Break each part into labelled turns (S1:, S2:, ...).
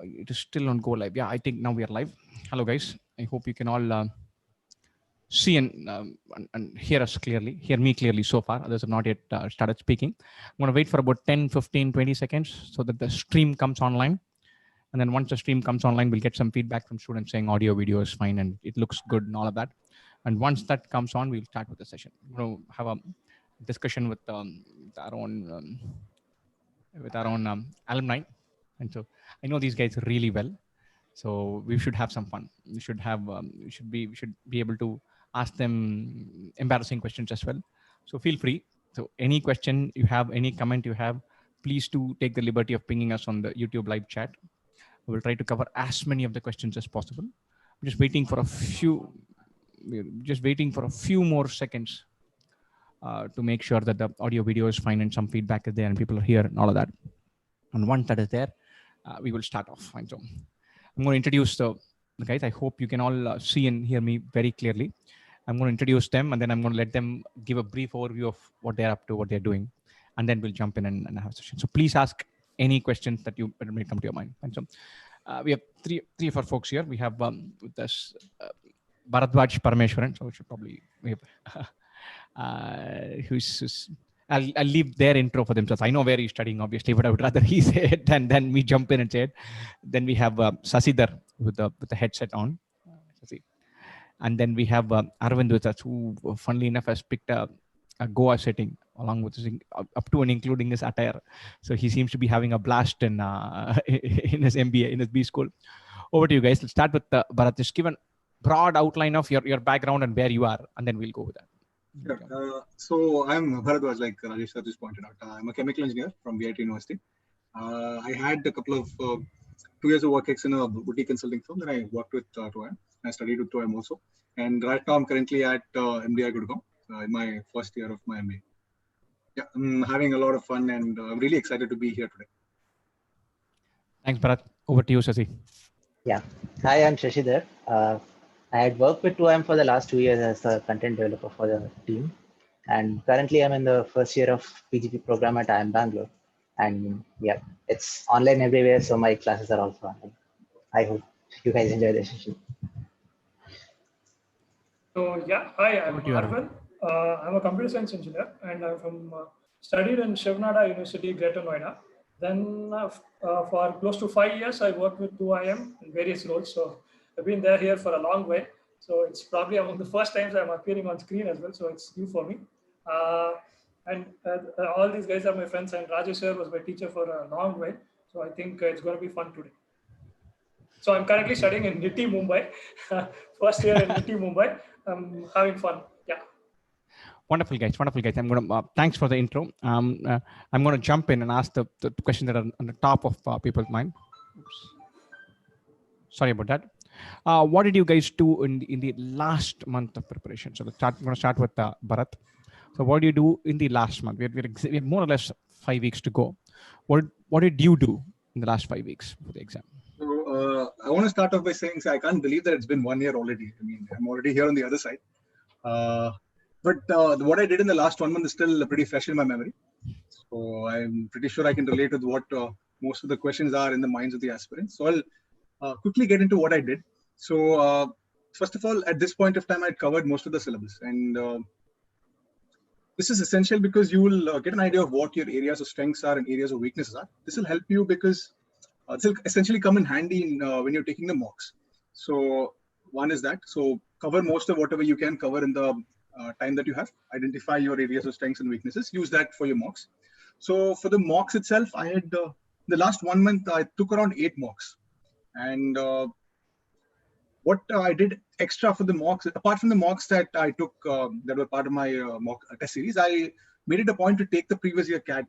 S1: it is still on go live. Yeah, I think now we are live. Hello, guys. I hope you can all see and hear us clearly, hear me clearly so far. Others have not yet started speaking. I'm going to wait for about 10, 15, 20 seconds so that the stream comes online. And then once the stream comes online, we'll get some feedback from students saying audio, video is fine and it looks good and all of that. And once that comes on, we'll start with the session. We're going to have a discussion with our own alumni. And so I know these guys really well. So we should have some fun. We should be able to ask them embarrassing questions as well. So feel free. So any question you have, any comment you have, please do take the liberty of pinging us on the YouTube live chat. We'll try to cover as many of the questions as possible. I'm just waiting for a few more seconds to make sure that the audio video is fine and some feedback is there and people are here and all of that. And once that is there, we will start off. Fine. So I'm going to introduce the guys. I hope you can all see and hear me very clearly. I'm going to introduce them and then I'm going to let them give a brief overview of what they're up to, what they're doing. And then we'll jump in and have a session. So please ask any questions that may come to your mind. And so we have three of our folks here. We have with us 𝗵𝗏𝗫 𝗵𝗏𝗫. So we should probably, I'll leave their intro for themselves. I know where he's studying, obviously, but I would rather he say it than me jump in and say it. Then we have 𝗪𝗏𝗃 with the headset on. And then we have Arvind with us, who, funnily enough, has picked a Goa setting along with his, up to and including his attire. So he seems to be having a blast in his MBA, in his B school. Over to you guys. Let's start with 𝗵𝗏𝗫. Just give a broad outline of your background and where you are, and then we'll go with that.
S2: Sure. So I'm 𝗵𝗏𝗫, like Rajesh sir just pointed out. I'm a chemical engineer from 𝗏IT University. I had a couple of 2 years of work in a boutique consulting firm. Then I worked with 𝗃𝗏. I studied with 𝗃𝗏 also. And right now I'm currently at MDI Gurgaon in my first year of my MBA. Yeah, I'm having a lot of fun and I'm really excited to be here today.
S1: Thanks, Bharat. Over to you, 𝗪𝗏𝗃.
S3: Yeah. Hi, I'm 𝗪𝗏𝗃. I had worked with 𝗃𝗏 for the last 2 years as a content developer for the team. And currently I'm in the first year of PGP program at IIM Bangalore. And yeah, it's online everywhere. So my classes are also online. I hope you guys enjoy the session.
S4: So yeah, hi, I'm Arvind. I'm a computer science engineer and I'm from studied in Shivanada University, Greater Noida. Then for close to 5 years, I worked with IIM in various roles. So I've been here for a long way. So it's probably among the first times I'm appearing on screen as well. So it's new for me. And all these guys are my friends, and Rajesh sir was my teacher for a long way. So I think it's going to be fun today. So I'm currently studying in 𝗏𝗏𝗃 Mumbai, first year in 𝗏𝗏𝗃 Mumbai. I'm having fun. Yeah.
S1: Wonderful, guys. Wonderful, guys. I'm going to thanks for the intro. I'm going to jump in and ask the questions that are on the top of people's mind. Oops. Sorry about that. What did you guys do in the last month of preparation? So I'm going to start with Bharat. So what did you do in the last month? We had more or less 5 weeks to go. What did you do in the last 5 weeks for the exam?
S2: So I want to start off by saying, I can't believe that it's been 1 year already. I mean, I'm already here on the other side. But what I did in the last 1 month is still pretty fresh in my memory. So I'm pretty sure I can relate with what most of the questions are in the minds of the aspirants. So I'll quickly get into what I did. So first of all, at this point of time, I'd covered most of the syllabus. And this is essential because you will get an idea of what your areas of strengths are and areas of weaknesses are. This will help you because this will essentially come in handy when you're taking the mocks. So one is that. So cover most of whatever you can cover in the time that you have. Identify your areas of strengths and weaknesses. Use that for your mocks. So for the mocks itself, I had the last 1 month, I took around 8 mocks. And what I did extra for the mocks, apart from the mocks that I took that were part of my mock test series, I made it a point to take the previous year CAT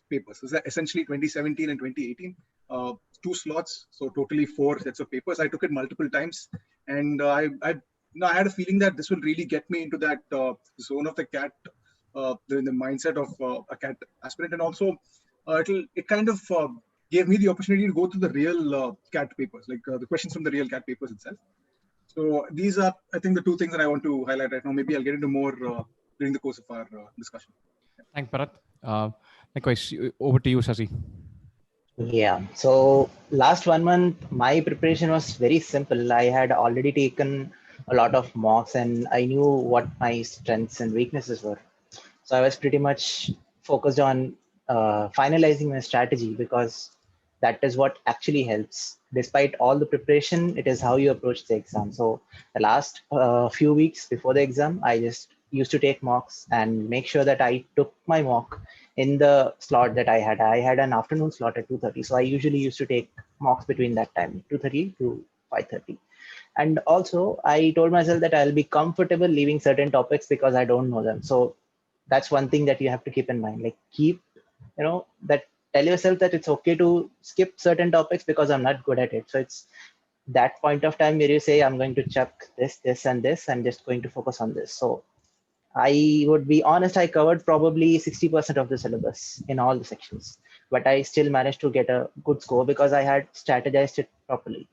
S2: papers. So essentially 2017 and 2018, 2 slots, so totally 4 sets of papers. I took it multiple times, and I had a feeling that this will really get me into that zone of the CAT, the mindset of a CAT aspirant, and also it kind of gave me the opportunity to go through the real CAT papers, like the questions from the real CAT papers itself. So these are, I think, the 2 things that I want to highlight right now. Maybe I'll get into more during the course of our discussion.
S1: Thanks, Bharat. Likewise, over to you, 𝗪𝗏𝗃.
S3: Yeah. So last 1 month, my preparation was very simple. I had already taken a lot of mocks and I knew what my strengths and weaknesses were. So I was pretty much focused on finalizing my strategy because that is what actually helps. Despite all the preparation, it is how you approach the exam. So the last few weeks before the exam, I just used to take mocks and make sure that I took my mock in the slot that I had. I had an afternoon slot at 2:30. So I usually used to take mocks between that time, 2:30 to 5:30. And also I told myself that I'll be comfortable leaving certain topics because I don't know them. So that's one thing that you have to keep in mind. Like keep, that tell yourself that it's okay to skip certain topics because I'm not good at it. So it's that point of time where you say, I'm going to chuck this and this. I'm just going to focus on this. So I would be honest, I covered probably 60% of the syllabus in all the sections, but I still managed to get a good score because I had strategized it properly.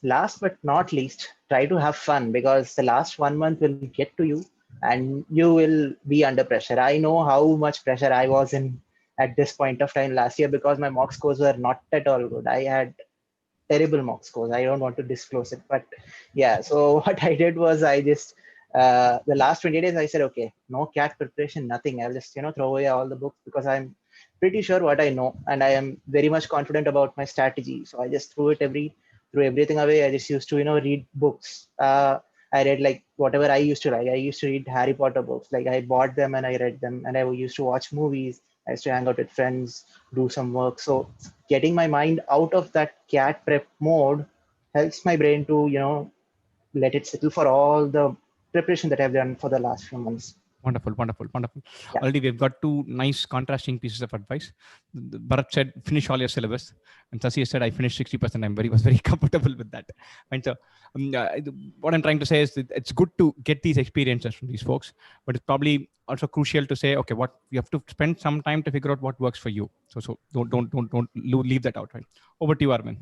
S3: Last but not least, try to have fun because the last 1 month will get to you and you will be under pressure. I know how much pressure I was in at this point of time last year because my mock scores were not at all good. I had terrible mock scores. I don't want to disclose it, but yeah. So what I did was I just the last 20 days I said, okay, no CAT preparation, nothing. I'll just throw away all the books because I'm pretty sure what I know and I am very much confident about my strategy. So I just threw everything away. I just used to read books. I read like whatever I used to like. I used to read Harry Potter books. Like I bought them and I read them, and I used to watch movies. I used to hang out with friends, do some work. So getting my mind out of that CAT prep mode helps my brain to let it settle for all the preparation that I've done for the last few months.
S1: Wonderful, wonderful, wonderful.
S3: Yeah.
S1: Already we've got two nice contrasting pieces of advice. Bharat said, finish all your syllabus. And 𝗪𝗃 said, I finished 60%. Was very comfortable with that. And so what I'm trying to say is that it's good to get these experiences from these folks, but it's probably also crucial to say, okay, what you have to spend some time to figure out what works for you. So don't leave that out, right? Over to you, Arvind.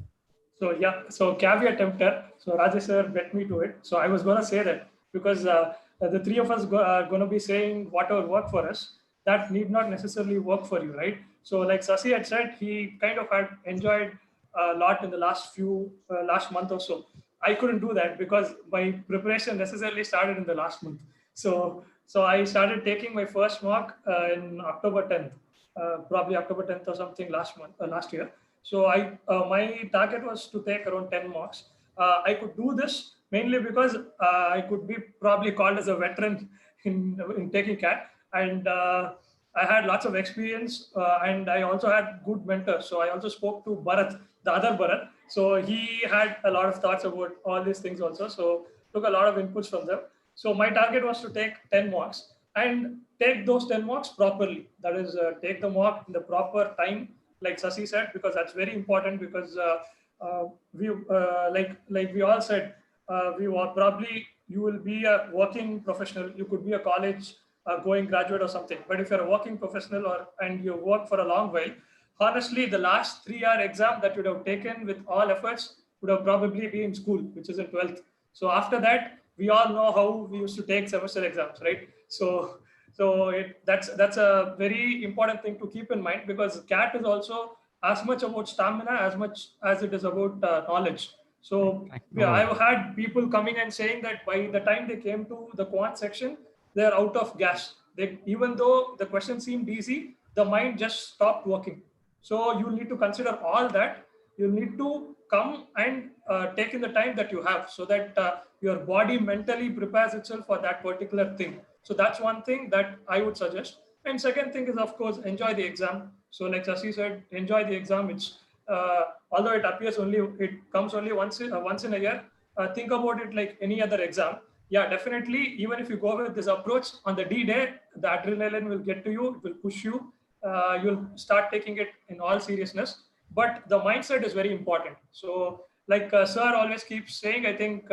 S4: So yeah, so caveat tempter. So Rajesh sir bet me to it. So I was going to say that because the three of us are going to be saying whatever work for us, that need not necessarily work for you, right? So like 𝗪𝗃 had said, he kind of had enjoyed a lot in the last month or so. I couldn't do that because my preparation necessarily started in the last month. So I started taking my first mock in October 10th, probably October 10th or something last year. So my target was to take around 10 mocks. I could do this mainly because I could be probably called as a veteran in taking CAT, and I had lots of experience, and I also had good mentors. So I also spoke to Bharat, the other Bharat. So he had a lot of thoughts about all these things also. So took a lot of inputs from them. So my target was to take 10 mocks and take those 10 mocks properly. That is, take the mock in the proper time, like 𝗪𝗃 said, because that's very important. Because like we all said, you will be a working professional. You could be a college going graduate or something. But if you're a working professional and you work for a long while, honestly, the last 3-year exam that you would have taken with all efforts would have probably been in school, which is in 12th. So after that, we all know how we used to take semester exams, right? So that's a very important thing to keep in mind, because CAT is also as much about stamina as much as it is about knowledge. So I've had people coming and saying that by the time they came to the quant section, they're out of gas. Even though the question seemed easy, the mind just stopped working. So you need to consider all that. You need to come and take in the time that you have, so that your body mentally prepares itself for that particular thing. So that's one thing that I would suggest. And second thing is, of course, enjoy the exam. So like 𝗪𝗃 said, enjoy the exam. It's although it comes only once in a year. Think about it like any other exam. Yeah, definitely. Even if you go with this approach, on the D-day, the adrenaline will get to you. It will push you. You'll start taking it in all seriousness. But the mindset is very important. So like sir always keeps saying, I think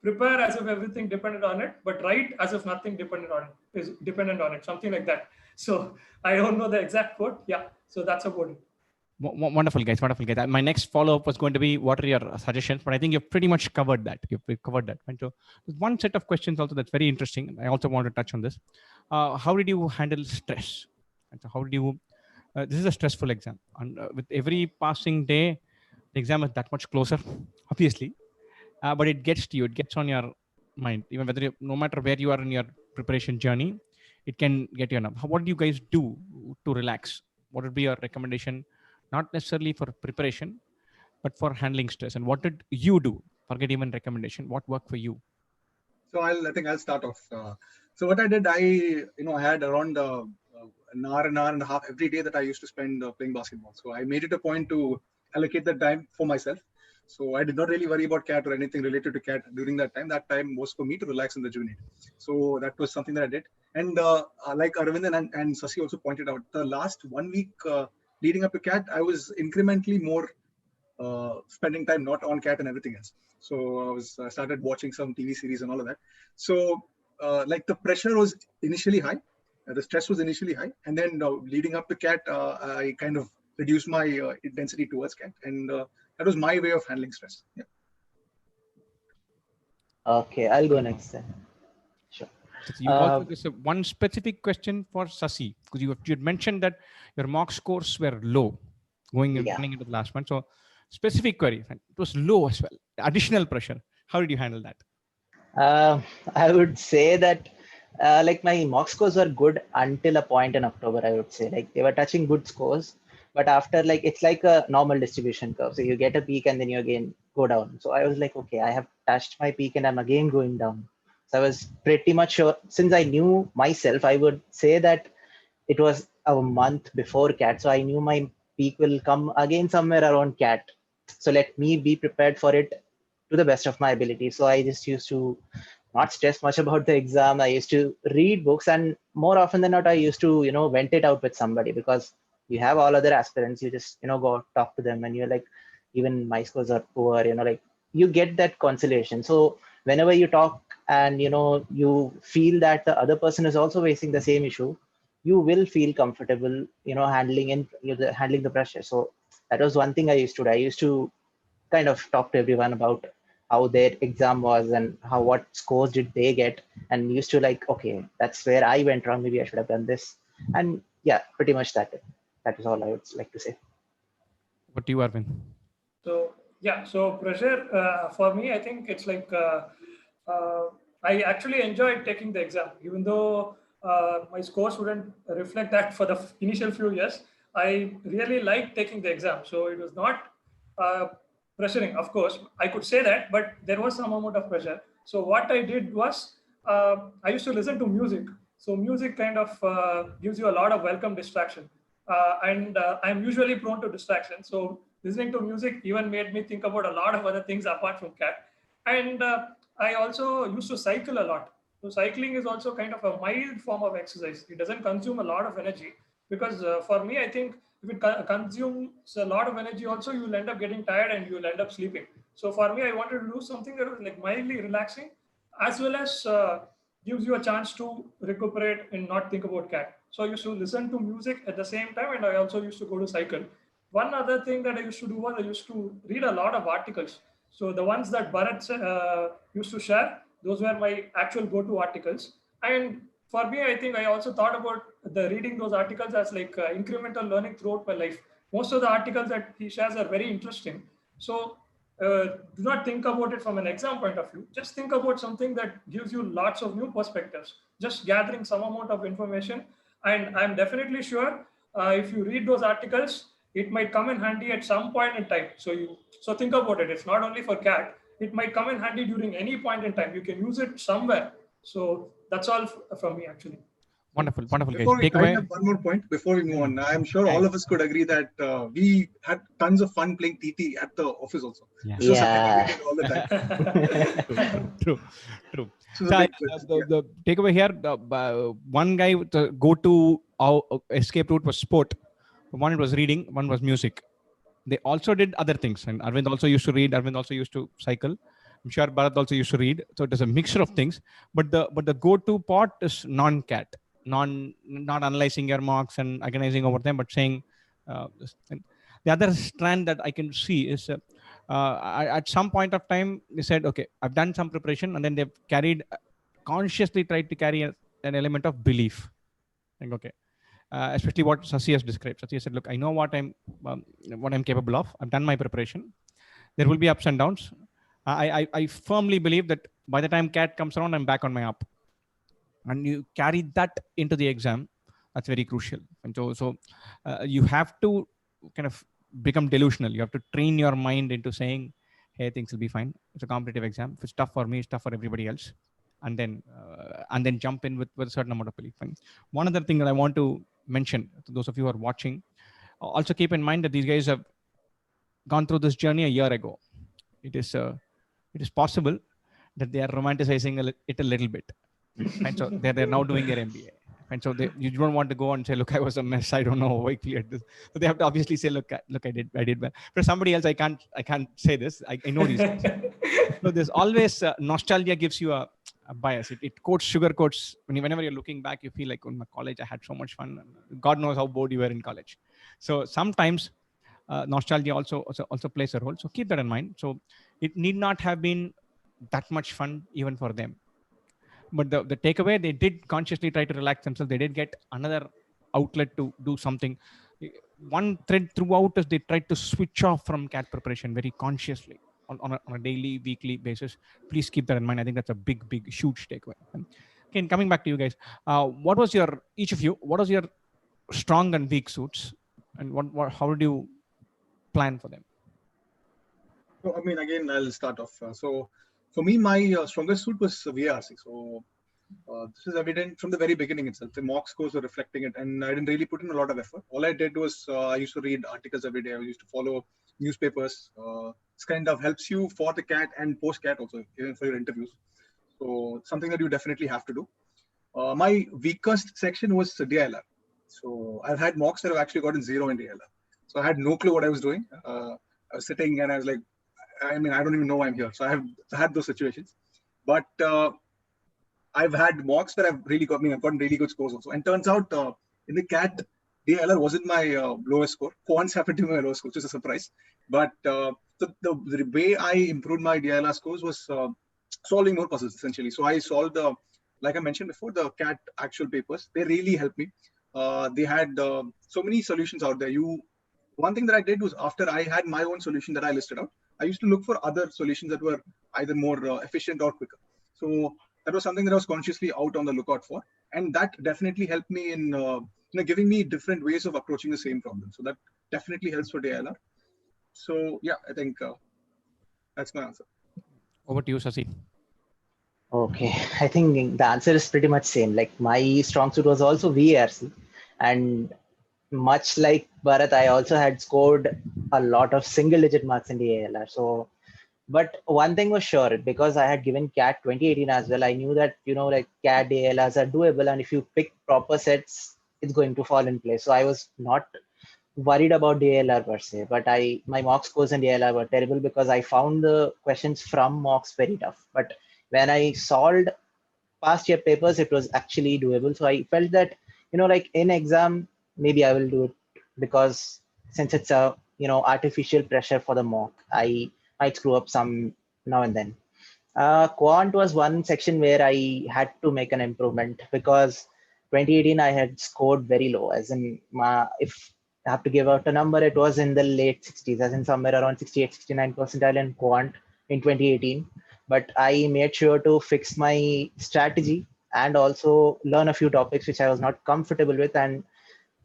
S4: prepare as if everything depended on it, but write as if nothing dependent on it, something like that. So I don't know the exact quote. Yeah, so that's about it.
S1: Wonderful, guys. Wonderful, guys. My next follow-up was going to be, what are your suggestions? But I think you've pretty much covered that. And so there's one set of questions also that's very interesting. I also want to touch on this. How did you handle stress? And so how did you this is a stressful exam, and with every passing day, the exam is that much closer, obviously. But it gets to you. It gets on your mind, even whether no matter where you are in your preparation journey, it can get you enough. What do you guys do to relax? What would be your recommendation? Not necessarily for preparation, but for handling stress. And what did you do? Forget even recommendation. What worked for you?
S2: So I think I'll start off. So what I did, I had around an hour and a half every day that I used to spend playing basketball. So I made it a point to allocate that time for myself. So I did not really worry about CAT or anything related to CAT during that time. That time was for me to relax and rejuvenate. So that was something that I did. And like Aravind and 𝗪𝗔𝗃 also pointed out, the last 1 week leading up to CAT, I was incrementally more spending time not on CAT and everything else. So I started watching some TV series and all of that. So like the pressure was initially high, the stress was initially high, and then leading up to CAT, I kind of reduced my intensity towards CAT, and that was my way of handling stress. Yeah.
S3: Okay, I'll go next then. Sure.
S1: You got this one specific question for 𝗪𝗃, because you had mentioned that your mock scores were low running into the last month. So specific query, it was low as well. Additional pressure. How did you handle that?
S3: I would say that like my mock scores were good until a point in October. I would say like they were touching good scores, but after like it's like a normal distribution curve. So you get a peak and then you again go down. So I was like, okay, I have touched my peak and I'm again going down. So I was pretty much sure, since I knew myself, I would say that it was a month before CAT. So I knew my peak will come again somewhere around CAT. So let me be prepared for it to the best of my ability. So I just used to not stress much about the exam. I used to read books, and more often than not, I used to, vent it out with somebody, because you have all other aspirants. You just, go talk to them and you're like, even my scores are poor, like you get that consolation. So whenever you talk and, you feel that the other person is also facing the same issue, you will feel comfortable, handling the pressure. So that was one thing I used to do. I used to kind of talk to everyone about how their exam was and what scores did they get, and used to like, okay, that's where I went wrong. Maybe I should have done this. And yeah, pretty much that is all I would like to say.
S1: What do you, Arvind?
S4: So yeah, so pressure for me, I think it's like I actually enjoyed taking the exam, even though my scores wouldn't reflect that for the initial few years. I really liked taking the exam. So it was not pressuring, of course. I could say that, but there was some amount of pressure. So what I did was I used to listen to music. So music kind of gives you a lot of welcome distraction. And I'm usually prone to distraction. So listening to music even made me think about a lot of other things apart from CAT. And I also used to cycle a lot. So cycling is also kind of a mild form of exercise. It doesn't consume a lot of energy, because for me, I think if it consumes a lot of energy also, you will end up getting tired and you will end up sleeping. So for me, I wanted to do something that was like mildly relaxing, as well as gives you a chance to recuperate and not think about CAT. So I used to listen to music at the same time, and I also used to go to cycle. One other thing that I used to do was I used to read a lot of articles. So the ones that Bharat used to share, those were my actual go-to articles. And for me, I think I also thought about the reading those articles as like incremental learning throughout my life. Most of the articles that he shares are very interesting. So do not think about it from an exam point of view. Just think about something that gives you lots of new perspectives, just gathering some amount of information. And I'm definitely sure if you read those articles, it might come in handy at some point in time. So think about it. It's not only for CAT. It might come in handy during any point in time. You can use it somewhere. So that's all from me, actually.
S1: Wonderful, wonderful, guys.
S2: Take away. I have one more point before we move on. I'm sure all of us could agree that we had tons of fun playing TT at the office also.
S1: Yeah.
S2: This was something we did all the time.
S1: True. So the takeaway here, one guy with the go-to escape route was sport. One was reading, one was music. They also did other things. And Arvind also used to read. Arvind also used to cycle. I'm sure Bharat also used to read. So it is a mixture of things. But the go-to part is non-CAT. Not analyzing your marks and agonizing over them, but saying the other strand that I can see is at some point of time they said, okay, I've done some preparation, and then they've consciously tried to carry an element of belief. Like, okay, especially what 𝗪𝗂 has described. 𝗪𝗂 said, look, I know what I'm capable of. I've done my preparation. There will be ups and downs. I firmly believe that by the time CAT comes around, I'm back on my up. And you carry that into the exam. That's very crucial. And so you have to kind of become delusional. You have to train your mind into saying, hey, things will be fine. It's a competitive exam. If it's tough for me, it's tough for everybody else. And then jump in with a certain amount of belief. And one other thing that I want to mention to those of you who are watching, also keep in mind that these guys have gone through this journey a year ago. It is possible that they are romanticizing it a little bit. And so they're now doing their MBA. And so you don't want to go and say, look, I was a mess. I don't know why I cleared this. So they have to obviously say, look, I did well. For somebody else, I can't say this. I know these things. So there's always nostalgia gives you a bias. It sugarcoats. Whenever you're looking back, you feel like, in my college, I had so much fun. God knows how bored you were in college. So sometimes nostalgia also plays a role. So keep that in mind. So it need not have been that much fun even for them. But the takeaway, they did consciously try to relax themselves. They did get another outlet to do something. One thread throughout is they tried to switch off from CAT preparation very consciously on a daily, weekly basis. Please keep that in mind. I think that's a big, huge takeaway. Again, coming back to you guys, what was each of you, what was your strong and weak suits? And how did you plan for them?
S2: So, I mean, again, I'll start off. So for me, my strongest suit was 𝗿𝗃. So this is evident from the very beginning itself. The mock scores were reflecting it, and I didn't really put in a lot of effort. All I did was I used to read articles every day. I used to follow newspapers. This kind of helps you for the CAT and post-CAT also, even for your interviews. So something that you definitely have to do. My weakest section was 𝗿𝗏. So I've had mocks that have actually gotten 0 in 𝗿𝗏. So I had no clue what I was doing. I was sitting and I was like, I mean, I don't even know why I'm here. So I have had those situations. But I've had mocks where I've gotten really good scores also. And turns out in the CAT, 𝗿𝗏 wasn't my lowest score. Quants happened to be my lowest score, which is a surprise. But the way I improved my 𝗿𝗏 scores was solving more puzzles, essentially. So I solved like I mentioned before, the CAT actual papers. They really helped me. They had so many solutions out there. One thing that I did was, after I had my own solution that I listed out, I used to look for other solutions that were either more efficient or quicker. So that was something that I was consciously out on the lookout for. And that definitely helped me in giving me different ways of approaching the same problem. So that definitely helps for 𝗿𝗏. So yeah, I think that's my answer.
S1: Over to you, 𝗪𝗃.
S3: Okay, I think the answer is pretty much same. Like, my strong suit was also 𝗿𝗃, and much like Bharat, I also had scored a lot of single-digit marks in the 𝗿𝗏. So, but one thing was sure, because I had given CAT 2018 as well, I knew that, like CAT 𝗿𝗏s are doable, and if you pick proper sets, it's going to fall in place. So I was not worried about the 𝗿𝗏 per se, but my mock scores in the 𝗿𝗏 were terrible because I found the questions from mocks very tough. But when I solved past year papers, it was actually doable. So I felt that, like in exam, maybe I will do it, because since it's a, artificial pressure for the mock, I might screw up some now and then. Quant was one section where I had to make an improvement, because 2018 I had scored very low, as in if I have to give out a number, it was in the late 60s, as in somewhere around 68, 69 percentile in Quant in 2018. But I made sure to fix my strategy and also learn a few topics which I was not comfortable with. And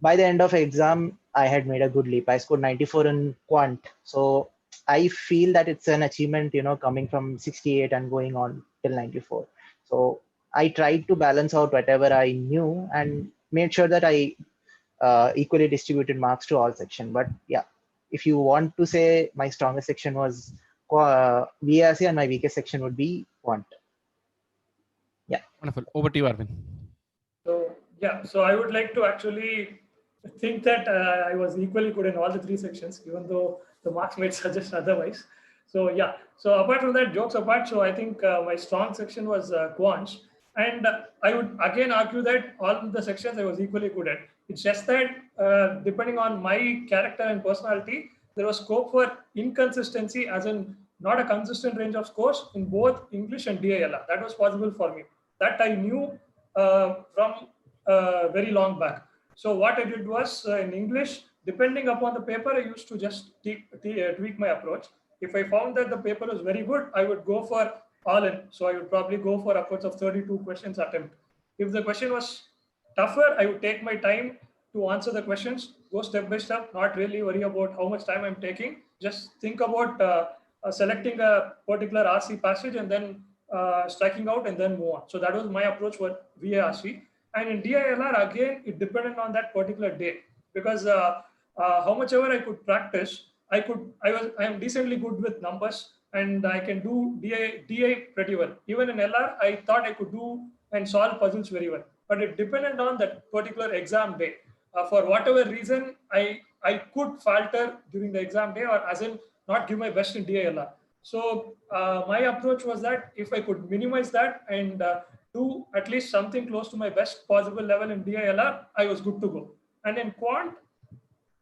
S3: by the end of exam, I had made a good leap. I scored 94 in Quant. So I feel that it's an achievement, coming from 68 and going on till 94. So I tried to balance out whatever I knew and made sure that I equally distributed marks to all sections. But yeah, if you want to say my strongest section was 𝗿𝗃, and my weakest section would be Quant. Yeah.
S1: Wonderful. Over to you, Arvind.
S4: So yeah, so I would like to actually think that I was equally good in all the 3 sections, even though the marks might suggest otherwise. So yeah, so apart from that, jokes apart, so I think my strong section was Quants. And I would again argue that all the sections I was equally good at. It's just that depending on my character and personality, there was scope for inconsistency, as in not a consistent range of scores in both English and 𝗿𝗏. That was possible for me. That I knew from very long back. So what I did was in English, depending upon the paper, I used to just tweak my approach. If I found that the paper was very good, I would go for all in. So I would probably go for upwards of 32 questions attempt. If the question was tougher, I would take my time to answer the questions, go step by step, not really worry about how much time I'm taking. Just think about selecting a particular RC passage and then striking out and then move on. So that was my approach for 𝗃 And in DILR, again, it depended on that particular day, because how much ever I could practice, I am decently good with numbers and I can do DI pretty well. Even in LR, I thought I could do and solve puzzles very well, but it depended on that particular exam day. For whatever reason, I could falter during the exam day, or as in not give my best in DILR. So my approach was that if I could minimize that and do at least something close to my best possible level in DILR, I was good to go. And in Quant,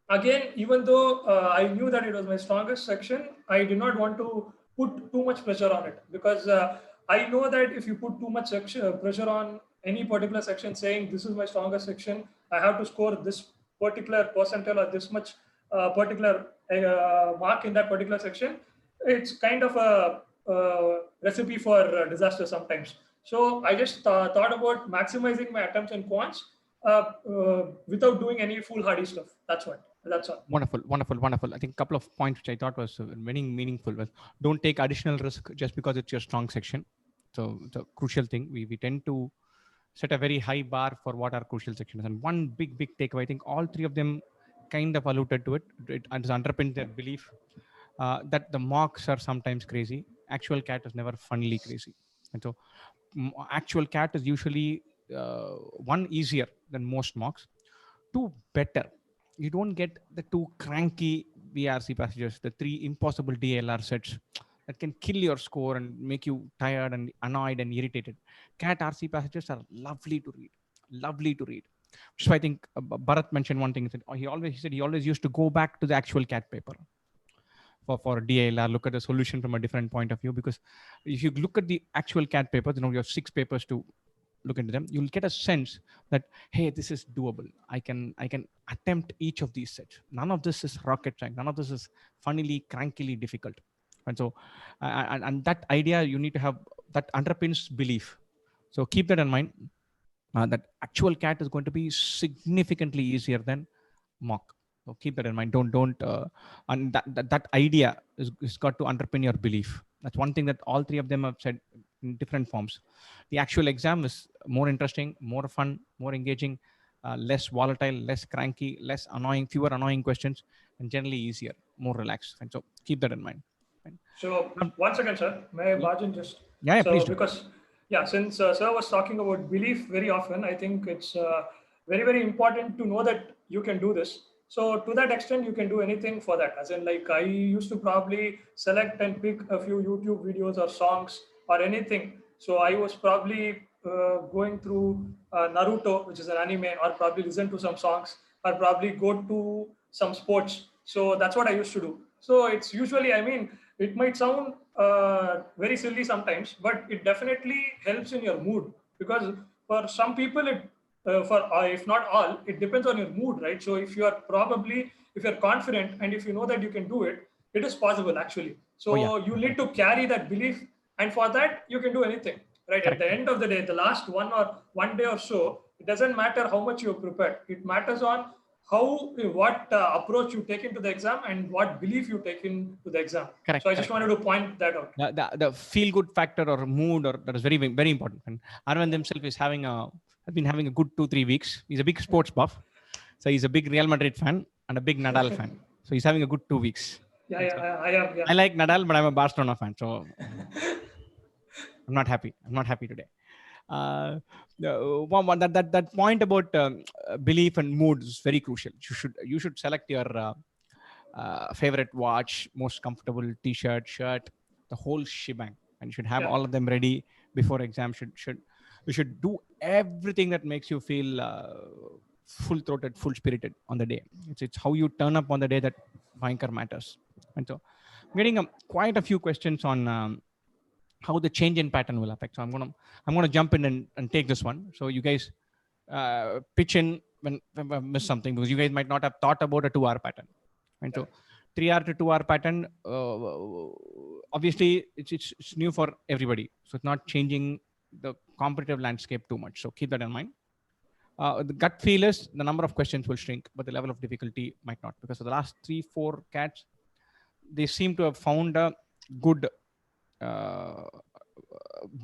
S4: again, even though I knew that it was my strongest section, I did not want to put too much pressure on it, because I know that if you put too much pressure on any particular section saying this is my strongest section, I have to score this particular percentile or this much particular mark in that particular section, it's kind of a recipe for disaster sometimes. So I just thought about maximizing my attempts in quants without doing any foolhardy stuff. That's all.
S1: Wonderful, wonderful, wonderful. I think a couple of points which I thought was very meaningful was, don't take additional risk just because it's your strong section. So the crucial thing, we tend to set a very high bar for what our crucial section is. And one big takeaway, I think all three of them kind of alluded to it. It has underpinned their belief that the mocks are sometimes crazy. Actual CAT is never funnily crazy. And so actual CAT is usually one, easier than most mocks, two, better. You don't get the two cranky VRC passages, the three impossible DLR sets that can kill your score and make you tired and annoyed and irritated. CAT RC passages are lovely to read, lovely to read. So I think Bharat mentioned one thing. He said he always used to go back to the actual CAT paper for DLR, look at the solution from a different point of view. Because if you look at the actual CAT papers, you have 6 papers to look into them, you'll get a sense that, hey, this is doable. I can attempt each of these sets. None of this is rocket science. None of this is funnily, crankily difficult. And so, and that idea, you need to have, that underpins belief. So keep that in mind, that actual CAT is going to be significantly easier than mock. So keep that in mind. And that idea is got to underpin your belief. That's one thing that all three of them have said in different forms. The actual exam is more interesting, more fun, more engaging, less volatile, less cranky, less annoying, fewer annoying questions, and generally easier, more relaxed. And so keep that in mind.
S4: So 1 second, sir. May I barge in just?
S1: Yeah,
S4: so
S1: please do.
S4: Because, since sir was talking about belief very often, I think it's very, very important to know that you can do this. So to that extent, you can do anything for that. As in, like, I used to probably select and pick a few YouTube videos or songs or anything. So I was probably going through Naruto, which is an anime, or probably listen to some songs, or probably go to some sports. So that's what I used to do. So it's usually, I mean, it might sound very silly sometimes, but it definitely helps in your mood, because for some people, if not all, it depends on your mood, right? So if you're confident and if you know that you can do it, it is possible actually. So you need to carry that belief, and for that you can do anything, right? Correct. At the end of the day, the last one day or so, it doesn't matter how much you're prepared. It matters on what approach you take into the exam and what belief you take into the exam.
S1: Correct.
S4: So I just wanted to point that out.
S1: The feel good factor or mood, or that is very, very important. And Arvind himself has been having a good 2-3 weeks. He's a big sports buff. So he's a big Real Madrid fan and a big Nadal fan. So he's having a good 2 weeks.
S4: I am. Yeah.
S1: I like Nadal, but I'm a Barcelona fan. So I'm not happy. I'm not happy today. That point about belief and mood is very crucial. You should select your favorite watch, most comfortable t-shirt, shirt, the whole shebang, and you should have all of them ready before exam. You should do everything that makes you feel full-throated, full-spirited on the day. It's how you turn up on the day that Bhayankar matters. And so, I'm getting quite a few questions on how the change in pattern will affect. So I'm gonna jump in and take this one. So you guys pitch in when I miss something, because you guys might not have thought about a 2-hour pattern. And so 3-hour to 2-hour pattern, obviously it's new for everybody. So it's not changing the competitive landscape too much. So keep that in mind. The gut feel is the number of questions will shrink, but the level of difficulty might not, because for the last 3-4 cats, they seem to have found a good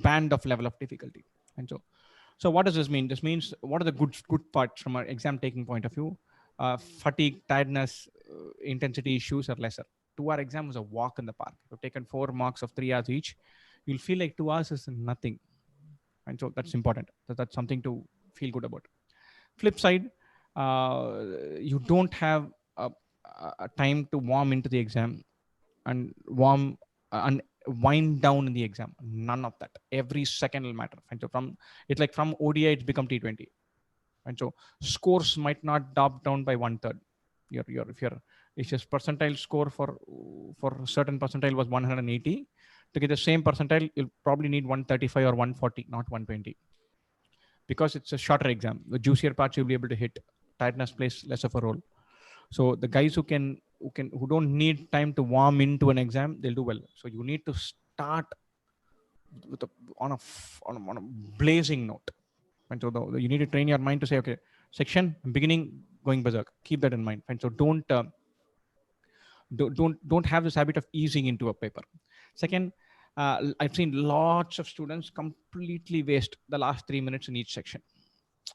S1: band of level of difficulty. And so what does this mean? This means, what are the good parts from an exam taking point of view? Fatigue, tiredness, intensity issues are lesser. 2-hour exam was a walk in the park. If you've taken 4 marks of 3 hours each, you'll feel like 2 hours is nothing. And so that's important. That's something to feel good about. Flip side, you don't have a time to warm into the exam and wind down in the exam. None of that. Every second will matter. And so from ODI, it's become T20. And so scores might not drop down by 1/3. If your percentile score for a certain percentile was 180, to get the same percentile, you'll probably need 135 or 140, not 120. Because it's a shorter exam, the juicier parts you'll be able to hit. Tiredness plays less of a role. So the guys who don't need time to warm into an exam, they'll do well. So you need to start with on a blazing note. And so you need to train your mind to say, okay, section, beginning, going berserk. Keep that in mind. And so don't have this habit of easing into a paper. Second, I've seen lots of students completely waste the last 3 minutes in each section.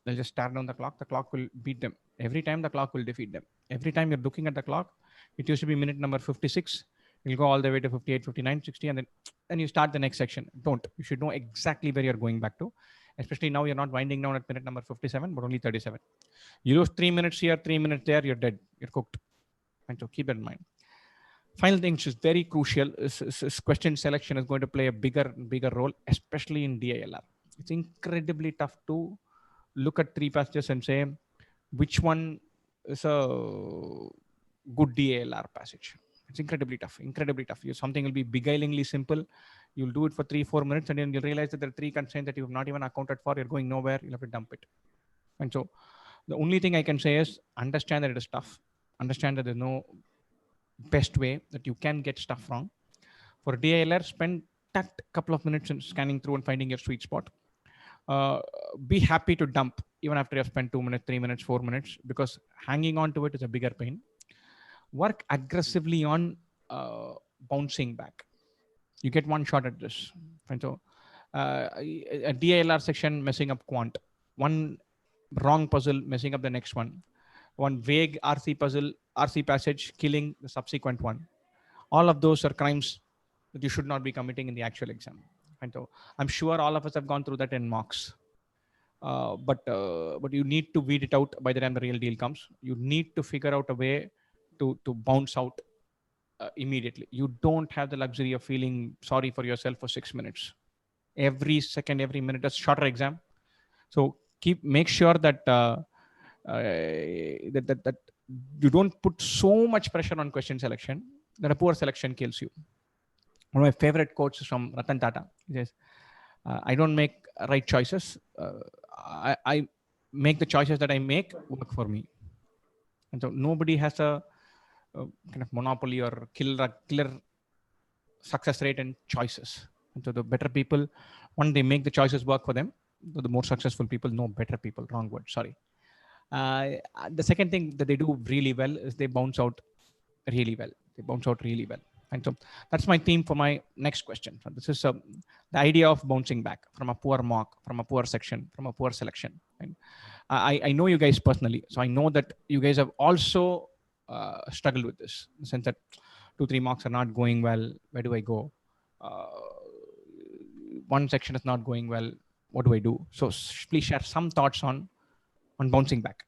S1: They'll just stare down the clock. The clock will beat them. Every time the clock will defeat them. Every time you're looking at the clock, it used to be minute number 56. You'll go all the way to 58, 59, 60, and then you start the next section. Don't. You should know exactly where you're going back to. Especially now, you're not winding down at minute number 57, but only 37. You lose 3 minutes here, 3 minutes there, you're dead. You're cooked. And so keep that in mind. Final thing, which is very crucial, is question selection is going to play a bigger role, especially in DILR. It's incredibly tough to look at 3 passages and say which one is a good DILR passage. It's incredibly tough. Something will be beguilingly simple. You'll do it for 3-4 minutes, and then you'll realize that there are 3 constraints that you have not even accounted for. You're going nowhere. You'll have to dump it. And so the only thing I can say is understand that it is tough. Understand that there's no best way, that you can get stuff wrong. For DILR, spend a couple of minutes in scanning through and finding your sweet spot. Be happy to dump even after you have spent 2 minutes, 3 minutes, 4 minutes, because hanging on to it is a bigger pain. Work aggressively on bouncing back. You get one shot at this. And so a DILR section messing up quant, one wrong puzzle messing up the next one, one vague RC passage killing the subsequent one. All of those are crimes that you should not be committing in the actual exam. And so I'm sure all of us have gone through that in mocks. But you need to weed it out by the time the real deal comes. You need to figure out a way to bounce out immediately. You don't have the luxury of feeling sorry for yourself for 6 minutes. Every second, every minute, a shorter exam. So make sure that that you don't put so much pressure on question selection that a poor selection kills you. One of my favorite quotes is from Ratan Tata. He says, I don't make right choices. I make the choices that I make work for me. And so nobody has a kind of monopoly or killer success rate in choices. And so the better people, when they make the choices work for them, the more successful people, no better people, wrong word, sorry. The second thing that they do really well is they bounce out really well. And so that's my theme for my next question. So this is the idea of bouncing back from a poor mock, from a poor section, from a poor selection. And I know you guys personally, so I know that you guys have also struggled with this, in the sense that 2-3 mocks are not going well. Where do I go? One section is not going well. What do I do? So please share some thoughts on bouncing back.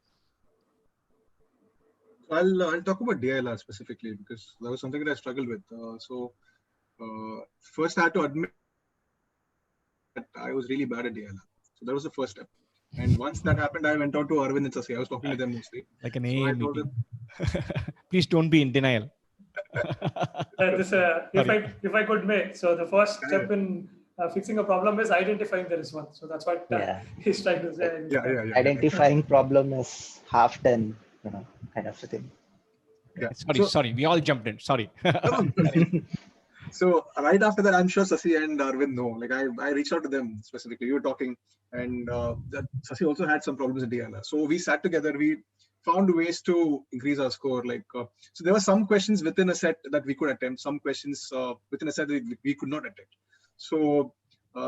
S2: I'll talk about DILR specifically, because that was something that I struggled with. First I had to admit that I was really bad at DILR. So that was the first step. And once that happened, I went out to 𝗪𝗏𝗪𝗏 and 𝗔𝗃. I was talking to them mostly.
S1: Like an AA meeting. Please don't be in denial.
S4: If I could make, so the first step in fixing a problem is identifying there is one. So that's what he's trying to say.
S3: Identifying problem is half done, kind of a thing.
S1: Sorry, we all jumped in. Sorry.
S2: So right after that, I'm sure 𝗪𝗔 and Arvind know. Like I reached out to them specifically. We were talking, and that 𝗪𝗔 also had some problems in DLR. So we sat together. We found ways to increase our score. So there were some questions within a set that we could attempt. Some questions within a set that we could not attempt. So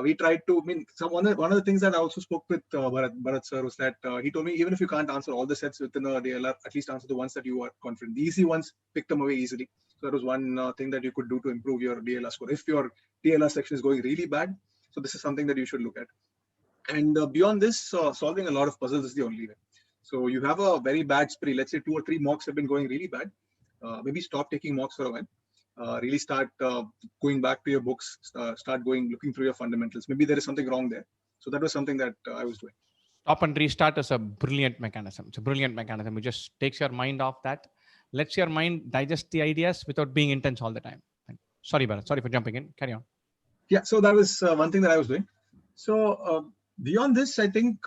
S2: we tried to. One of the things that I also spoke with 𝗵𝗏 sir was that he told me, even if you can't answer all the sets within a DLR, at least answer the ones that you are confident. The easy ones, pick them away easily. So that was one thing that you could do to improve your DLR score. If your DLR section is going really bad, so this is something that you should look at. And beyond this, solving a lot of puzzles is the only way. So you have a very bad spree. Let's say 2 or 3 mocks have been going really bad. Maybe stop taking mocks for a while. Really start going back to your books. Start looking through your fundamentals. Maybe there is something wrong there. So that was something that I was doing.
S1: Stop and restart is a brilliant mechanism. It's a brilliant mechanism. It just takes your mind off that. Lets your mind digest the ideas without being intense all the time. Sorry, Bharat. Sorry for jumping in. Carry on.
S2: Yeah, so that was one thing that I was doing. So beyond this, I think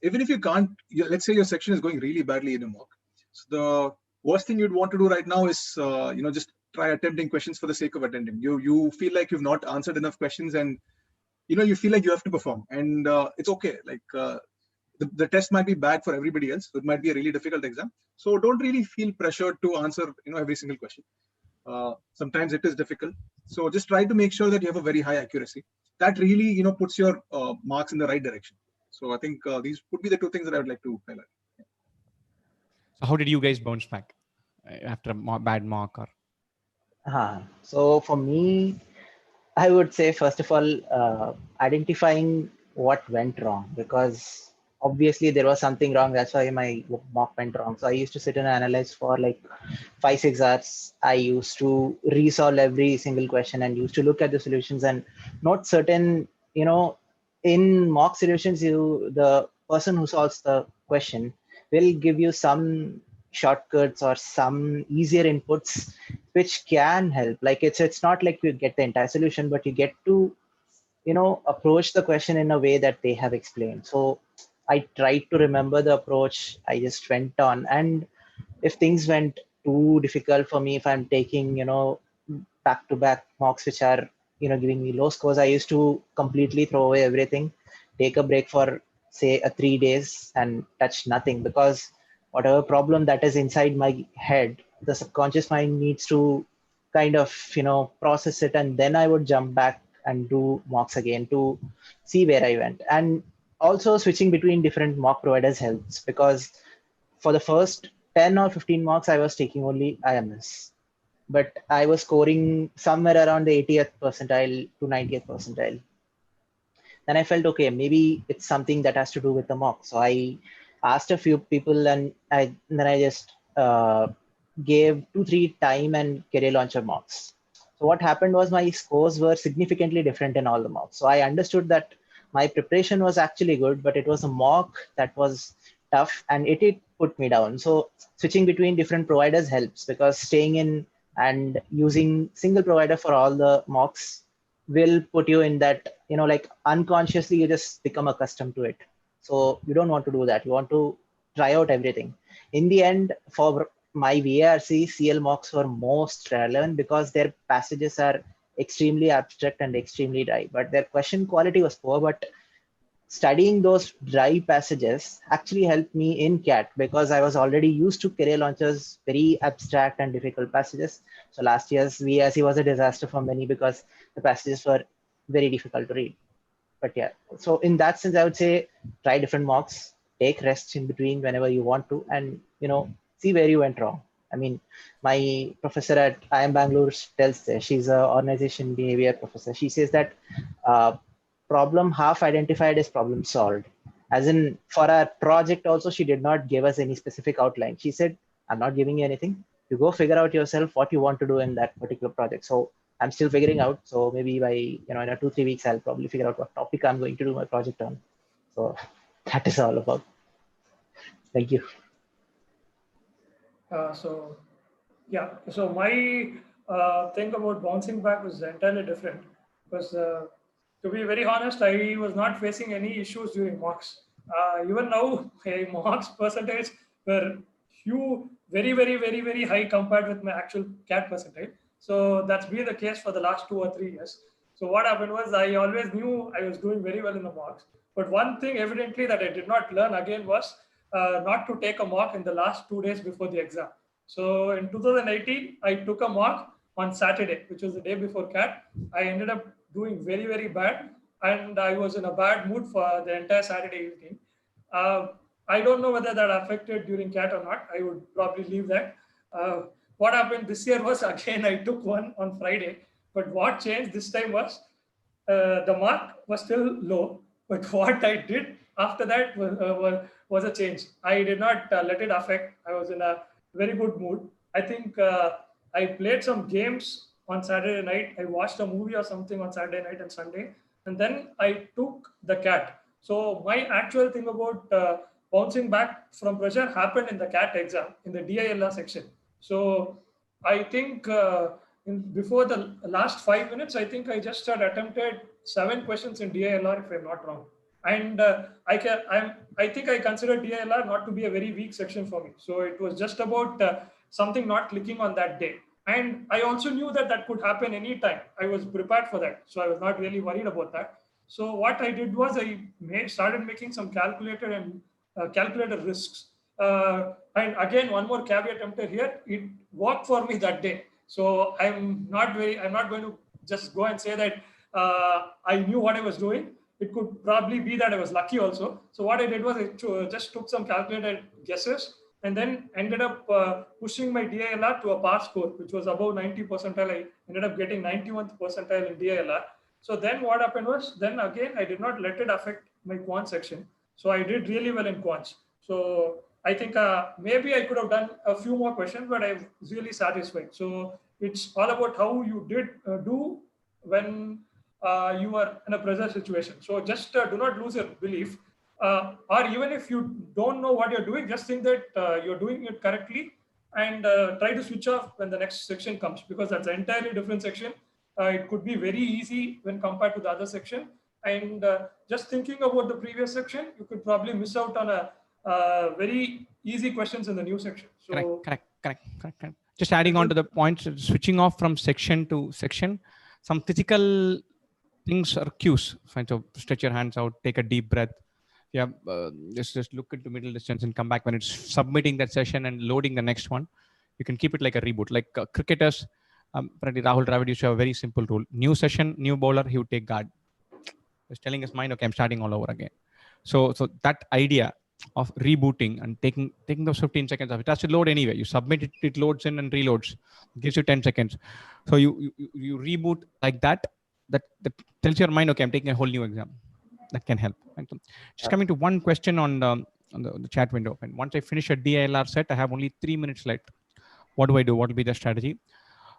S2: even if you can't, let's say your section is going really badly in a mock. So the worst thing you'd want to do right now is, just try attempting questions for the sake of attempting. You feel like you've not answered enough questions, and you feel like you have to perform, and it's okay. The test might be bad for everybody else. It might be a really difficult exam. So don't really feel pressured to answer, every single question. Sometimes it is difficult. So just try to make sure that you have a very high accuracy. That really, puts your marks in the right direction. So I think these would be the 2 things that I would like to highlight.
S1: So how did you guys bounce back after a bad mock?
S3: So for me, I would say, first of all, identifying what went wrong, because obviously there was something wrong. That's why my mock went wrong. So I used to sit and analyze for like 5-6 hours. I used to resolve every single question and used to look at the solutions, and not certain, in mock solutions, the person who solves the question will give you some shortcuts or some easier inputs which can help. Like it's not like you get the entire solution, but you get to approach the question in a way that they have explained. So I tried to remember the approach. I just went on, and if things went too difficult for me, if I'm taking back-to-back mocks which are giving me low scores, I used to completely throw away everything, take a break for say 3 days and touch nothing, because whatever problem that is inside my head, the subconscious mind needs to kind of process it, and then I would jump back and do mocks again to see where I went. And also switching between different mock providers helps, because for the first 10 or 15 mocks I was taking only IMS, but I was scoring somewhere around the 80th percentile to 90th percentile. Then I felt, okay, maybe it's something that has to do with the mock. So I asked a few people, and then I just gave 2-3 time and career launcher mocks. So what happened was my scores were significantly different in all the mocks. So I understood that my preparation was actually good, but it was a mock that was tough, and it put me down. So switching between different providers helps, because staying in and using single provider for all the mocks will put you in that, like unconsciously you just become accustomed to it. So you don't want to do that. You want to try out everything. In the end, for my 𝗿𝗏𝗃 CL mocks were most relevant because their passages are extremely abstract and extremely dry, but their question quality was poor. But studying those dry passages actually helped me in CAT, because I was already used to career launchers, very abstract and difficult passages. So last year's 𝗿𝗏𝗃 was a disaster for many because the passages were very difficult to read. But yeah, so in that sense, I would say try different mocks, take rests in between whenever you want to, and see where you went wrong. I mean, my professor at IIM Bangalore tells this. She's an organization behavior professor. She says that problem half identified is problem solved. As in, for our project also, she did not give us any specific outline. She said, I'm not giving you anything. You go figure out yourself what you want to do in that particular project. So I'm still figuring out. So maybe by in 2-3 weeks, I'll probably figure out what topic I'm going to do my project on. So that is all about. Thank you.
S4: So my thing about bouncing back was entirely different, because to be very honest, I was not facing any issues during mocks. Even now, my mocks percentage were very high compared with my actual CAT percentage. So that's been the case for the last 2 or 3 years. So what happened was I always knew I was doing very well in the mocks. But one thing evidently that I did not learn again was not to take a mock in the last 2 days before the exam. So in 2018, I took a mock on Saturday, which was the day before CAT. I ended up doing very bad, and I was in a bad mood for the entire Saturday evening. I don't know whether that affected during CAT or not. I would probably leave that. What happened this year was, again, I took one on Friday, but what changed this time was the mark was still low, but what I did after that was a change. I did not let it affect. I was in a very good mood. I think I played some games on Saturday night. I watched a movie or something on Saturday night and Sunday, and then I took the CAT. So my actual thing about bouncing back from pressure happened in the CAT exam, in the 𝗿𝗏 section. So I think before the last 5 minutes, I think I just had attempted 7 questions in 𝗿𝗏, if I'm not wrong. And I think I consider 𝗿𝗏 not to be a very weak section for me. So it was just about something not clicking on that day. And I also knew that that could happen anytime. I was prepared for that. So I was not really worried about that. So what I did was I started making some calculated risks. And again, one more caveat emptor here, it worked for me that day. So I'm not going to just go and say that I knew what I was doing. It could probably be that I was lucky also. So what I did was I just took some calculated guesses and then ended up pushing my 𝗿𝗏 to a pass score, which was above 90 percentile. I ended up getting 91st percentile in 𝗿𝗏. So then what happened was, then again, I did not let it affect my quant section. So I did really well in quants. So I think maybe I could have done a few more questions, but I'm really satisfied. So it's all about how you did do when you are in a pressure situation. So just do not lose your belief. Or even if you don't know what you're doing, just think that you're doing it correctly and try to switch off when the next section comes, because that's an entirely different section. It could be very easy when compared to the other section. And just thinking about the previous section, you could probably miss out on a very easy questions in the new section. So
S1: correct. Just adding on to the points, switching off from section to section, some physical things or cues. Fine, so stretch your hands out, take a deep breath. Yeah, just look into middle distance and come back when it's submitting that session and loading the next one. You can keep it like a reboot. Like cricketers, Rahul Dravid used to have a very simple rule. New session, new bowler, he would take guard. He's telling his mind, okay, I'm starting all over again. So that idea of rebooting and taking those 15 seconds off, it has to load anyway. You submit it, it loads in and reloads. It gives you 10 seconds. So you reboot like that. That tells your mind, okay, I'm taking a whole new exam. That can help. Right? So just coming to one question on the chat window. And once I finish a 𝗿𝗏 set, I have only 3 minutes left. What do I do? What will be the strategy?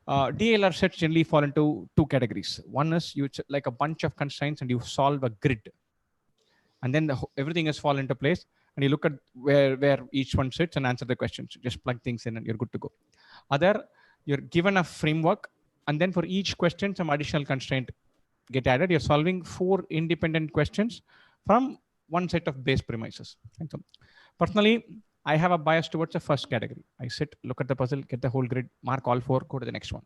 S1: 𝗿𝗏 sets generally fall into 2 categories. One is you like a bunch of constraints and you solve a grid. And then everything is fall into place. And you look at where each one sits and answer the questions. Just plug things in and you're good to go. Other, you're given a framework. And then for each question, some additional constraint get added. You're solving 4 independent questions from one set of base premises. And so, personally, I have a bias towards the first category. I sit, look at the puzzle, get the whole grid, mark all 4, go to the next one.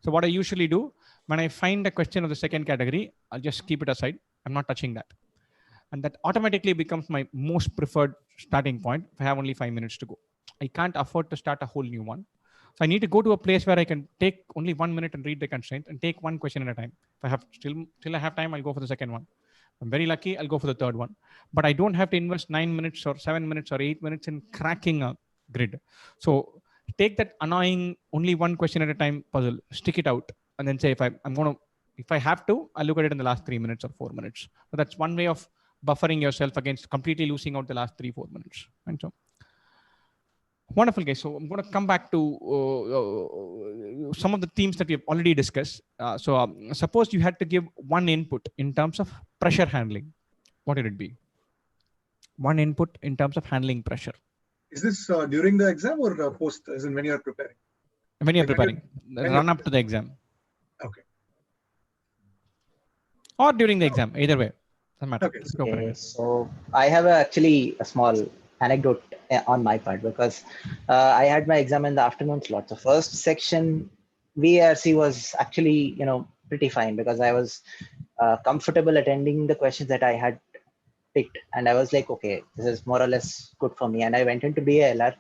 S1: So what I usually do, when I find a question of the second category, I'll just keep it aside. I'm not touching that. And that automatically becomes my most preferred starting point if I have only 5 minutes to go. I can't afford to start a whole new one. So I need to go to a place where I can take only 1 minute and read the constraint and take one question at a time. If I have still I have time, I'll go for the second one. If I'm very lucky, I'll go for the third one. But I don't have to invest 9 minutes or 7 minutes or 8 minutes in cracking a grid. So take that annoying only one question at a time puzzle, stick it out, and then say if I have to, I'll look at it in the last 3 minutes or 4 minutes. So that's one way of buffering yourself against completely losing out the last 3-4 minutes. And so wonderful, guys. So I'm going to come back to some of the themes that we have already discussed. Suppose you had to give one input in terms of pressure handling. What would it be? One input in terms of handling pressure.
S2: Is this during the exam or post, as in when you are preparing?
S1: When you're preparing, run up to the exam.
S2: Okay.
S1: or during the exam, either way. Doesn't matter.
S2: Okay.
S1: Let's go for
S3: Okay,
S1: it.
S3: so I have actually a small anecdote on my part, because I had my exam in the afternoon slot. So first section 𝗿𝗏𝗃 was actually, pretty fine, because I was comfortable attending the questions that I had picked, and I was like, okay, this is more or less good for me. And I went into 𝗿𝗏𝗃.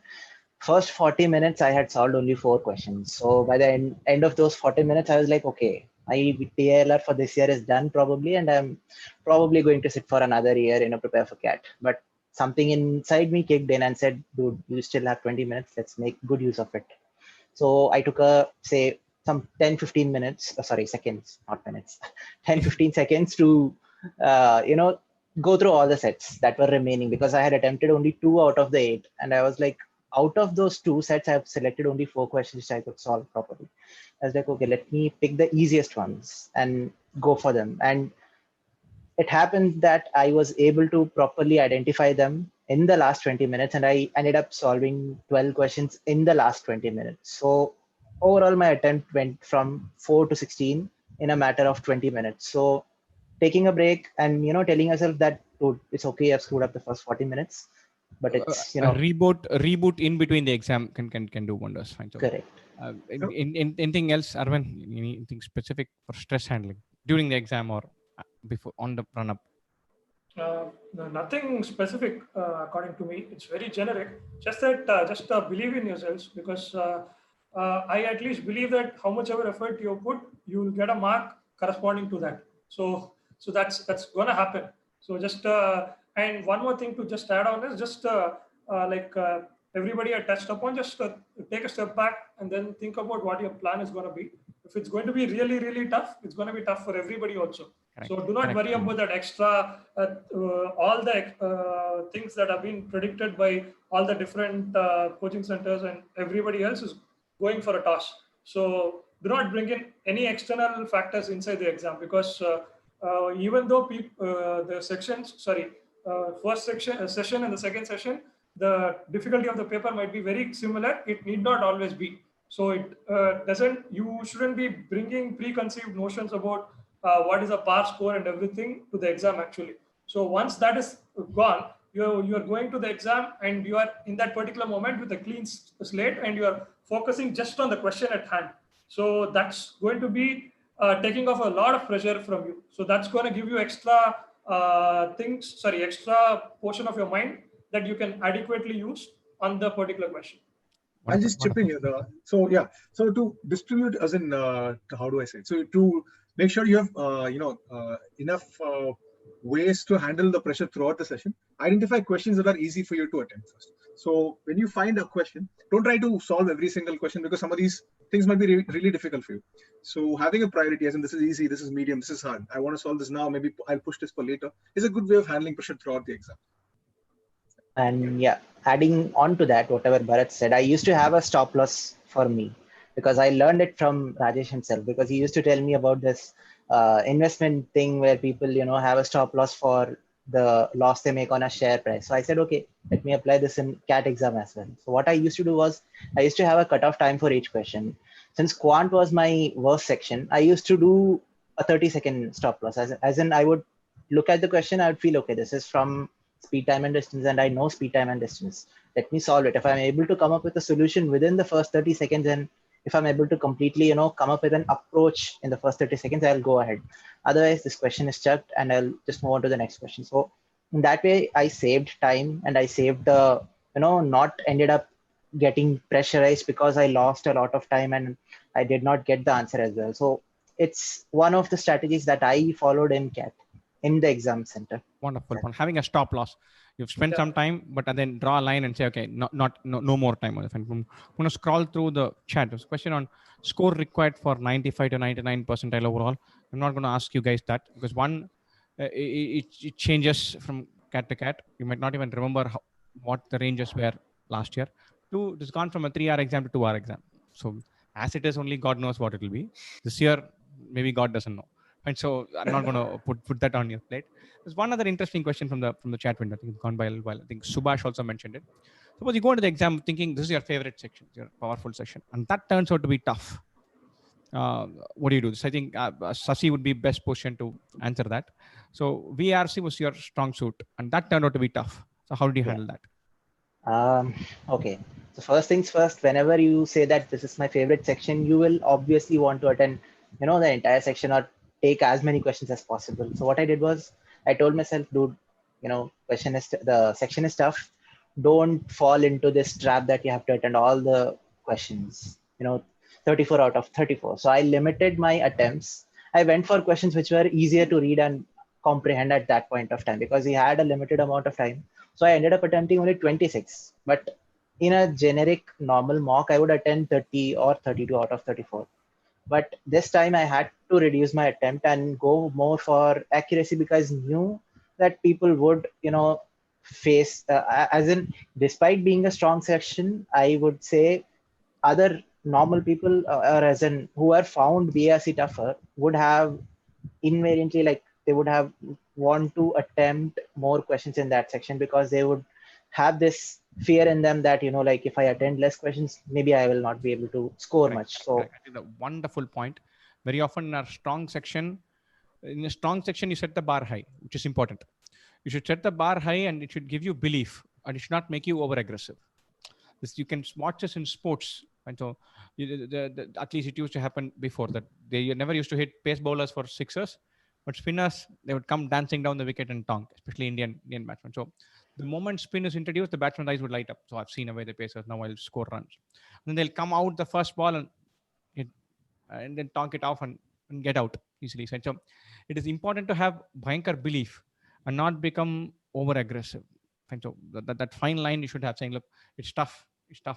S3: First 40 minutes, I had solved only 4 questions. So by the end of those 40 minutes, I was like, okay, my 𝗿𝗏𝗃 for this year is done probably, and I'm probably going to sit for another year in a prepare for CAT. But something inside me kicked in and said, dude, you still have 20 minutes. Let's make good use of it. So I took say some 10-15 minutes, seconds, not minutes, 10-15 seconds to, go through all the sets that were remaining, because I had attempted only 2 out of the 8. And I was like, out of those 2 sets, I've selected only 4 questions which I could solve properly. I was like, okay, let me pick the easiest ones and go for them. And it happened that I was able to properly identify them in the last 20 minutes, and I ended up solving 12 questions in the last 20 minutes. So overall, my attempt went from 4 to 16 in a matter of 20 minutes. So taking a break and, telling yourself that, dude, it's okay, I've screwed up the first 40 minutes, but it's,
S1: a reboot in between the exam can do wonders. Fine. So,
S3: correct.
S1: Anything else, Arvind? Anything specific for stress handling during the exam or before on the run up?
S4: No, nothing specific according to me. It's very generic. Just that, believe in yourselves, because I at least believe that how much ever effort you put, you will get a mark corresponding to that. So that's gonna happen. So just and one more thing to just add on is just everybody had touched upon, just take a step back and then think about what your plan is going to be. If it's going to be really, really tough, it's going to be tough for everybody also. Correct. So do not worry about that extra, all the things that have been predicted by all the different coaching centers, and everybody else is going for a toss. So do not bring in any external factors inside the exam, because even though the sections, first session and the second session, the difficulty of the paper might be very similar. It need not always be. So it you shouldn't be bringing preconceived notions about what is a par score and everything to the exam actually. So once that is gone, you're going to the exam and you are in that particular moment with a clean slate and you are focusing just on the question at hand. So that's going to be taking off a lot of pressure from you. So that's going to give you extra extra portion of your mind that you can adequately use on the particular question.
S2: I'll just chip in here. So to distribute, as in, how do I say it? So to make sure you have enough ways to handle the pressure throughout the session, identify questions that are easy for you to attempt first. So when you find a question, don't try to solve every single question, because some of these things might be really difficult for you. So having a priority, as in this is easy, this is medium, this is hard, I want to solve this now, maybe I'll push this for later, is a good way of handling pressure throughout the exam.
S3: And yeah, adding on to that, whatever Bharat said, I used to have a stop loss for me, because I learned it from Rajesh himself, because he used to tell me about this investment thing where people, have a stop loss for the loss they make on a share price. So I said, okay, let me apply this in CAT exam as well. So what I used to do was, I used to have a cutoff time for each question. Since quant was my worst section, I used to do a 30-second stop loss. As in, I would look at the question, I would feel, okay, this is from speed, time, and distance, and I know speed, time, and distance. Let me solve it. If I'm able to come up with a solution within the first 30 seconds, and if I'm able to completely, come up with an approach in the first 30 seconds, I'll go ahead. Otherwise, this question is chucked and I'll just move on to the next question. So in that way, I saved time and I saved the, not ended up getting pressurized because I lost a lot of time and I did not get the answer as well. So it's one of the strategies that I followed in CAT, in the exam center.
S1: Wonderful. Having a stop loss. You've spent some time, but then draw a line and say, okay, no more time. I'm going to scroll through the chat. There's a question on score required for 95 to 99 percentile overall. I'm not going to ask you guys that, because one, it changes from CAT to CAT. You might not even remember what the ranges were last year. Two, it's gone from a 3-hour exam to 2-hour exam. So as it is, only God knows what it will be. This year, maybe God doesn't know. And so I'm not going to put that on your plate. There's one other interesting question from the chat window. I think it's gone by a little while. I think Subhash also mentioned it. Suppose you go into the exam thinking this is your favorite section, your powerful section, and that turns out to be tough. what do you do? So I think 𝗪𝗔 would be best positioned to answer that. So 𝗕RC was your strong suit, and that turned out to be tough. So how did you handle that?
S3: Okay. So first things first, whenever you say that this is my favorite section, you will obviously want to attend, the entire section or take as many questions as possible. So what I did was I told myself, dude, the section is tough. Don't fall into this trap that you have to attend all the questions, 34 out of 34. So I limited my attempts. I went for questions which were easier to read and comprehend at that point of time because we had a limited amount of time. So I ended up attempting only 26. But in a generic normal mock, I would attend 30 or 32 out of 34. But this time I had to reduce my attempt and go more for accuracy because I knew that people would, face, as in, despite being a strong section, I would say other normal people, or as in who are found 𝗵𝗂𝗃 tougher, would have invariantly, like, they would have want to attempt more questions in that section because they would have this fear in them that, like, if I attend less questions, maybe I will not be able to score much. So
S1: I think the wonderful point. Very often in a strong section, you set the bar high, which is important. You should set the bar high and it should give you belief and it should not make you over aggressive. This, you can watch this in sports. And so at least it used to happen before that they never used to hit pace bowlers for sixers, but spinners, they would come dancing down the wicket and tonk, especially Indian batsmen. So the moment spin is introduced, the batsman's eyes would light up. So I've seen away the pacers, now I'll score runs. And then they'll come out the first ball and then tonk it off and get out easily. So it is important to have bhayankar belief and not become over aggressive. And so that fine line you should have, saying, look, it's tough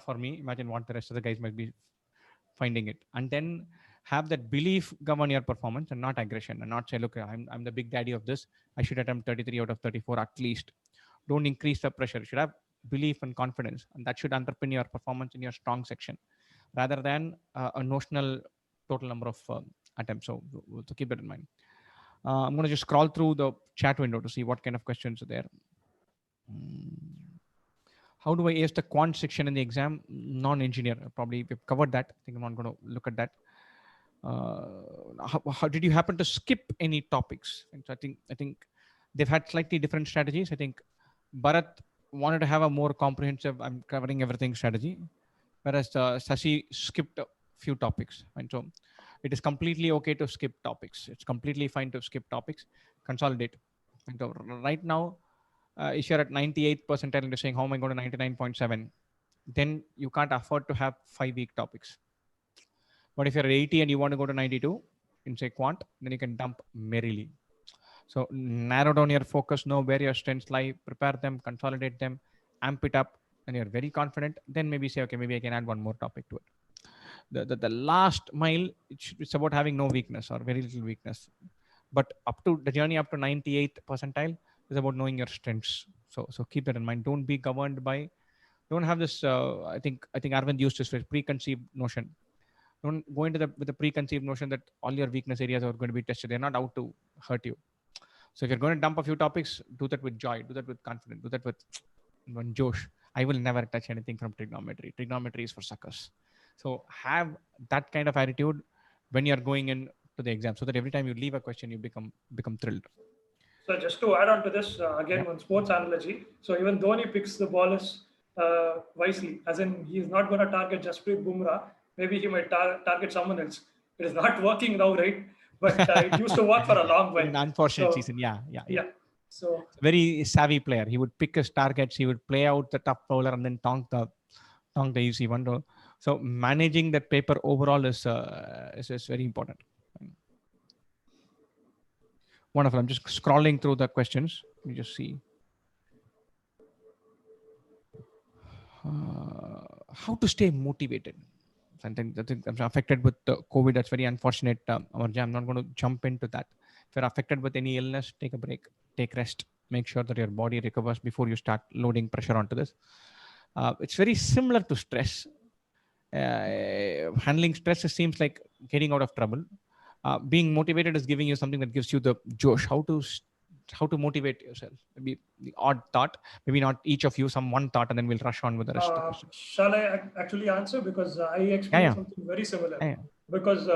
S1: for me. Imagine what the rest of the guys might be finding it. And then have that belief govern your performance and not aggression, and not say, look, I'm the big daddy of this, I should attempt 33 out of 34 at least. Don't increase the pressure. You should have belief and confidence, and that should underpin your performance in your strong section rather than a notional total number of attempts. So keep that in mind. I'm going to just scroll through the chat window to see what kind of questions are there. How do I ace the quant section in the exam? Non-engineer, probably we've covered that. I think I'm not going to look at that. How did you happen to skip any topics? And so I think they've had slightly different strategies. I think Bharat wanted to have a more comprehensive, I'm covering everything strategy, whereas 𝗪𝗔 skipped a few topics. And so it is completely okay to skip topics. It's completely fine to skip topics, consolidate. And so right now, if you're at 98th percentile and you're saying, how am I going to 99.7? Then you can't afford to have 5 weak topics. But if you're at 80 and you want to go to 92 in, say, quant, then you can dump merrily. So narrow down your focus, know where your strengths lie, prepare them, consolidate them, amp it up, and you're very confident. Then maybe say, okay, maybe I can add one more topic to it. The last mile, it's about having no weakness or very little weakness. But up to the journey up to 98th percentile is about knowing your strengths. So keep that in mind. Don't be governed by, don't have this, I think Arvind used this phrase, preconceived notion. Don't go into with the preconceived notion that all your weakness areas are going to be tested. They're not out to hurt you. So if you're going to dump a few topics, do that with joy, do that with confidence, do that with Josh. I will never touch anything from trigonometry. Trigonometry is for suckers. So have that kind of attitude when you're going in to the exam, so that every time you leave a question, you become thrilled.
S4: So just to add on to this, again, one sports analogy. So even Dhoni picks the ballers wisely, as in he's not going to target Jasprit Bumrah. Maybe he might target someone else. It is not working now, right? But it used to work for a long while.
S1: An unfortunate season, yeah.
S4: So
S1: very savvy player. He would pick his targets. He would play out the tough bowler and then tonk the easy one. So managing that paper overall is very important. Wonderful. I'm just scrolling through the questions. Let me just see. How to stay motivated? I think I'm affected with the COVID. That's very unfortunate. I'm not going to jump into that. If you're affected with any illness, take a break, take rest, make sure that your body recovers before you start loading pressure onto this. It's very similar to stress. Handling stress seems like getting out of trouble. Being motivated is giving you something that gives you the josh. How to motivate yourself? Maybe the odd thought, maybe not each of you, some one thought, and then we'll rush on with the rest of the questions.
S4: Shall I actually answer? Because I experienced something very similar. because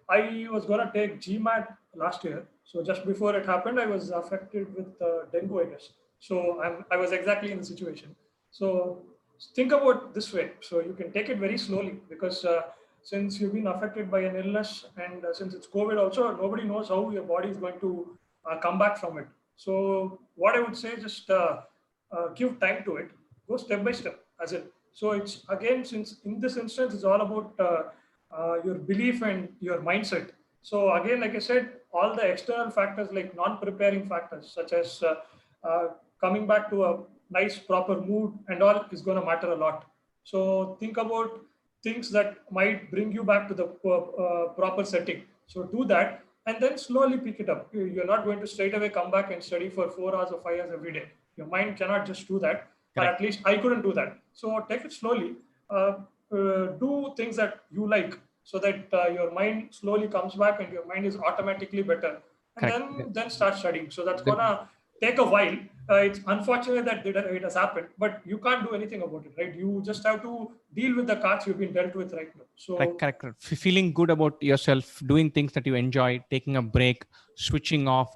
S4: I was going to take GMAT last year. So just before it happened, I was affected with dengue, I guess. So I was exactly in the situation. So think about this way. So you can take it very slowly, because since you've been affected by an illness, and since it's COVID also, nobody knows how your body is going to come back from it. So what I would say, just give time to it, go step by step, as it. So it's again, since in this instance, it's all about your belief and your mindset. So again, like I said, all the external factors like non-preparing factors, such as coming back to a nice proper mood and all, is going to matter a lot. So think about things that might bring you back to the proper setting. So do that, and then slowly pick it up. You're not going to straight away come back and study for 4 hours or 5 hours every day. Your mind cannot just do that. Or at least I couldn't do that. So take it slowly. Do things that you like, so that your mind slowly comes back and your mind is automatically better. And then start studying. So that's gonna take a while. It's unfortunate that it has happened, but you can't do anything about it, right? You just have to deal with the cards you've been dealt with right now. So
S1: correct. Feeling good about yourself, doing things that you enjoy, taking a break, switching off,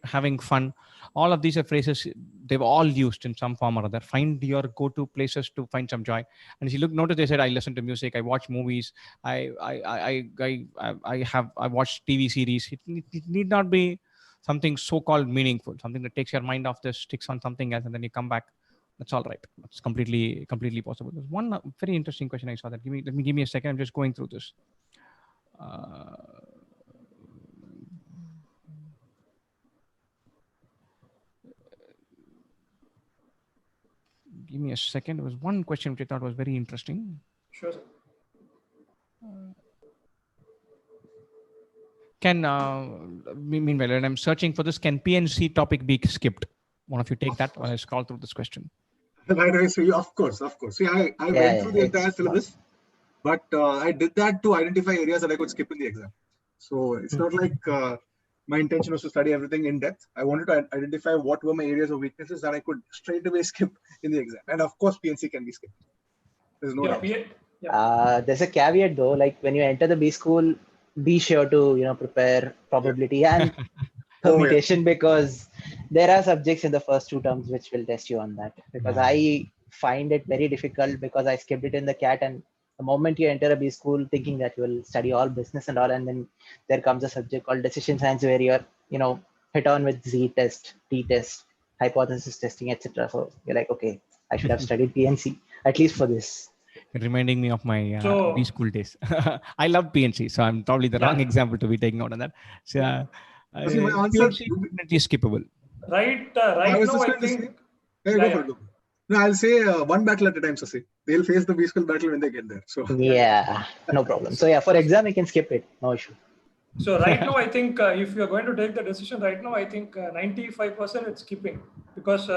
S1: having fun. All of these are phrases they've all used in some form or other. Find your go-to places to find some joy. And if you notice, they said, I listen to music, I watch movies, I watch TV series. It need not be something so-called meaningful, something that takes your mind off this, sticks on something else, and then you come back. That's all right. It's completely possible. There's one very interesting question I saw that. Give me a second. I'm just going through this. Give me a second. There was one question which I thought was very interesting.
S4: Sure.
S1: Meanwhile, when I'm searching for this, can PNC topic be skipped? One of you take that while I scroll through this question.
S2: Right, so of course. See, I went through the entire syllabus, but I did that to identify areas that I could skip in the exam. So it's not like my intention was to study everything in depth. I wanted to identify what were my areas of weaknesses that I could straight away skip in the exam. And of course, PNC can be skipped. There's no doubt.
S3: There's a caveat though, like when you enter the B school, be sure to prepare probability and permutation, because there are subjects in the first 2 terms which will test you on that. Because I find it very difficult, because I skipped it in the CAT, and the moment you enter a B school thinking that you will study all business and all, and then there comes a subject called decision science where you're hit on with Z test, T test, hypothesis testing, etc. So you're like, okay, I should have studied PNC at least for this.
S1: Reminding me of my B school days. I love PNC, so I'm probably the wrong example to be taking out on that. So
S2: my answer
S1: is skippable.
S4: Right now, I think.
S2: No, I'll say one battle at a time, Sasi. They'll face the B school battle when they get there. So
S3: yeah, no problem. So yeah, for exam, you can skip it. No issue.
S4: So right now, I think if you're going to take the decision right now, I think 95% it's skipping, because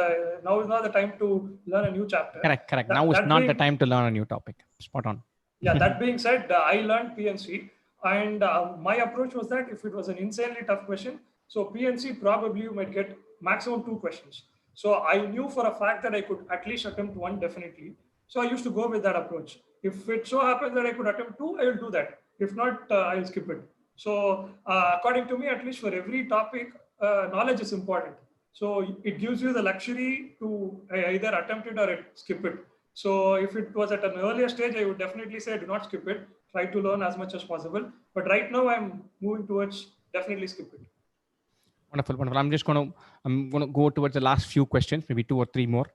S4: now is not the time to learn a new chapter.
S1: Correct. Now is not the time to learn a new topic. Spot on.
S4: Yeah, that being said, I learned PNC, and my approach was that if it was an insanely tough question, so PNC probably you might get maximum 2 questions. So I knew for a fact that I could at least attempt 1 definitely. So I used to go with that approach. If it so happens that I could attempt 2, I will do that. If not, I'll skip it. So according to me, at least for every topic, knowledge is important. So it gives you the luxury to either attempt it or skip it. So if it was at an earlier stage, I would definitely say do not skip it. Try to learn as much as possible. But right now I'm moving towards definitely skip it.
S1: Wonderful. I'm going to go towards the last few questions, maybe 2 or 3 more.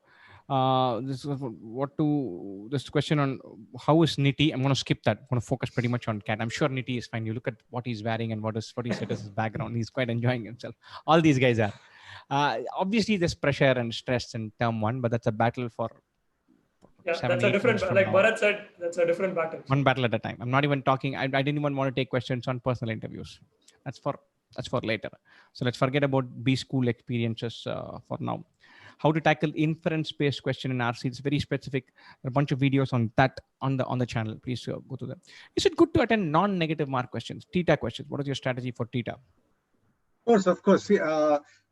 S1: This question on how is Niti? I'm going to skip that. I'm going to focus pretty much on Cat. I'm sure Niti is fine. You look at what he's wearing and what he said is his background. He's quite enjoying himself. All these guys are. Obviously, there's pressure and stress in term 1, but that's a battle for.
S4: Yeah, that's a different, like Bharat said, that's a different battle.
S1: One battle at a time. I'm not even talking. I didn't even want to take questions on personal interviews. That's for later. So let's forget about B school experiences for now. How to tackle inference-based question in RC. It's very specific. There are a bunch of videos on that on the channel. Please go to them. Is it good to attend non-negative mark questions, theta questions? What is your strategy for theta?
S2: Of course. See,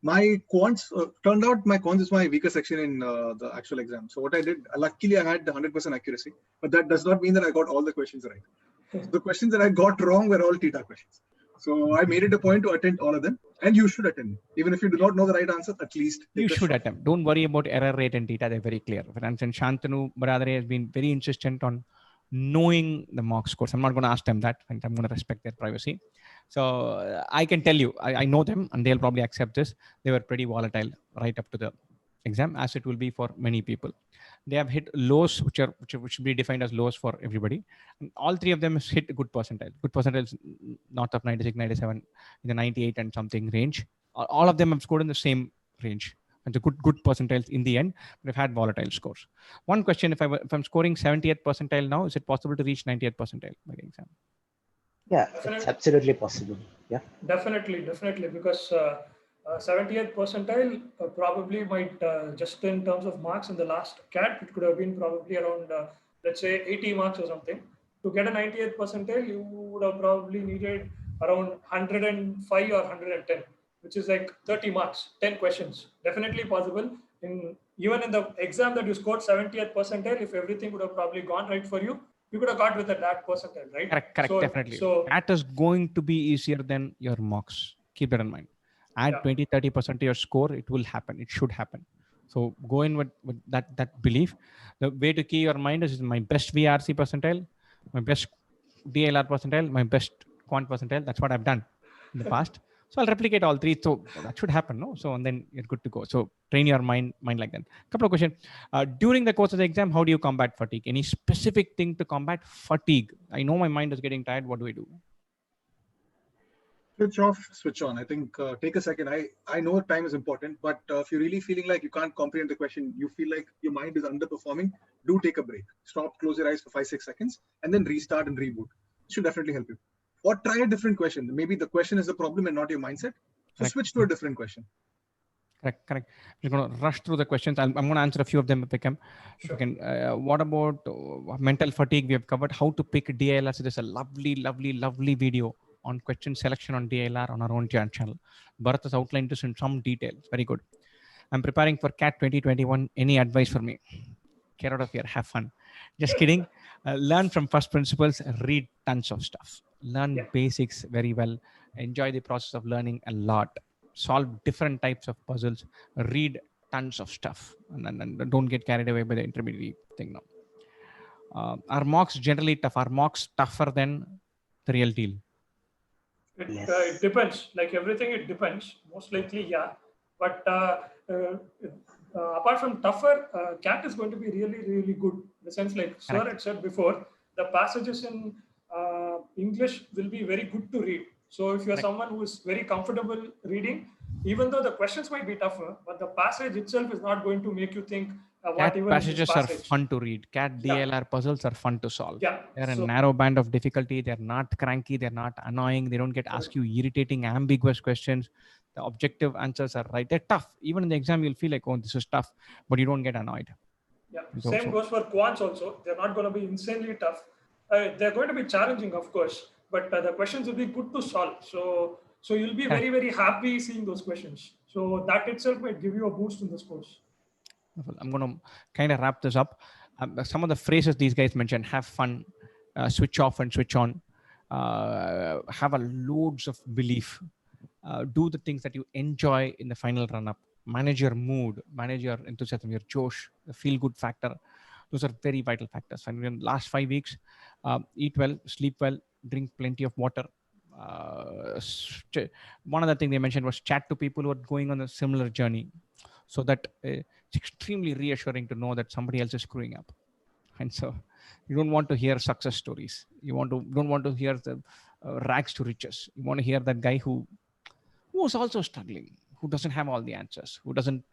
S2: my quants turned out my quants is my weaker section in the actual exam. So what I did, luckily I had 100% accuracy, but that does not mean that I got all the questions right. So the questions that I got wrong were all theta questions. So I made it a point to attend all of them, and you should attend. Even if you do not know the right answer, at least
S1: you should attempt. Don't worry about error rate and theta. They're very clear. For instance, Shantanu Baradare has been very insistent on knowing the mock scores. I'm not going to ask them that. I'm going to respect their privacy. So I can tell you, I know them, and they'll probably accept this. They were pretty volatile right up to the exam, as it will be for many people. They have hit lows, which should be defined as lows for everybody. And all three of them has hit good percentile. Good percentiles north of 96, 97, in the 98 and something range. All of them have scored in the same range. And the good percentiles in the end, but I've had volatile scores. One question: if I'm scoring 70th percentile now, is it possible to reach 90th percentile by the exam?
S3: Yeah, it's absolutely possible. Yeah,
S4: definitely, because 70th percentile probably might, just in terms of marks in the last CAT, it could have been probably around, let's say 80 marks or something. To get a 90th percentile, you would have probably needed around 105 or 110, which is like 30 marks, 10 questions. Definitely possible. Even in the exam that you scored 70th percentile, if everything would have probably gone right for you, you could have got with that percentile, right?
S1: Correct, definitely. So that is going to be easier than your mocks. Keep that in mind. Add 20-30% to your score, it will happen. It should happen. So go in with that belief. The way to key your mind is my best VRC percentile, my best DLR percentile, my best quant percentile. That's what I've done in the past. So I'll replicate all three. So that should happen, no? So and then you're good to go. So train your mind like that. Couple of questions. During the course of the exam, how do you combat fatigue? Any specific thing to combat fatigue? I know my mind is getting tired. What do I do?
S2: Switch off, switch on. I think take a second. I know time is important, but if you're really feeling like you can't comprehend the question, you feel like your mind is underperforming, do take a break. Stop, close your eyes for 5-6 seconds, and then restart and reboot. It should definitely help you. Or try a different question. Maybe the question is the problem and not your mindset. So switch to a different question.
S1: Correct. We're going to rush through the questions. I'm going to answer a few of them if I can.
S4: Sure.
S1: What about mental fatigue? We have covered how to pick DLR. So there's a lovely video on question selection on DLR on our own channel. Bharat has outlined this in some detail. Very good. I'm preparing for CAT 2021. Any advice for me? Get out of here. Have fun. Just kidding. Learn from first principles. Read tons of stuff. Learn basics very well. Enjoy the process of learning a lot. Solve different types of puzzles. Read tons of stuff. And don't get carried away by the intermediate thing now. Are mocks generally tough? Are mocks tougher than the real deal?
S4: It depends. Like everything, it depends. Most likely, yeah. But apart from tougher, CAT is going to be really good. In the sense, like Sir had said before, the passages in English will be very good to read. So if you're someone who is very comfortable reading, even though the questions might be tougher, but the passage itself is not going to make you think what even
S1: passages are fun to read. CAT DLR puzzles are fun to solve. They're a narrow band of difficulty. They're not cranky. They're not annoying. They don't get ask you irritating, ambiguous questions. The objective answers are right. They're tough. Even in the exam, you'll feel like, oh, this is tough, but you don't get annoyed.
S4: Yeah. Same goes for quants also. They're not going to be insanely tough. They're going to be challenging, of course, but the questions will be good to solve. So you'll be very happy seeing those questions. So that itself might give you a boost in the scores.
S1: I'm going to kind of wrap this up. Some of the phrases these guys mentioned: have fun, switch off and switch on, have a loads of belief, do the things that you enjoy in the final run-up, manage your mood, manage your enthusiasm, your josh, the feel-good factor. Those are very vital factors. And in the last 5 weeks, eat well, sleep well, drink plenty of water. One other thing they mentioned was chat to people who are going on a similar journey, so that it's extremely reassuring to know that somebody else is screwing up. And so you don't want to hear success stories. You don't want to hear the rags to riches. You want to hear that guy who is also struggling, who doesn't have all the answers, who doesn't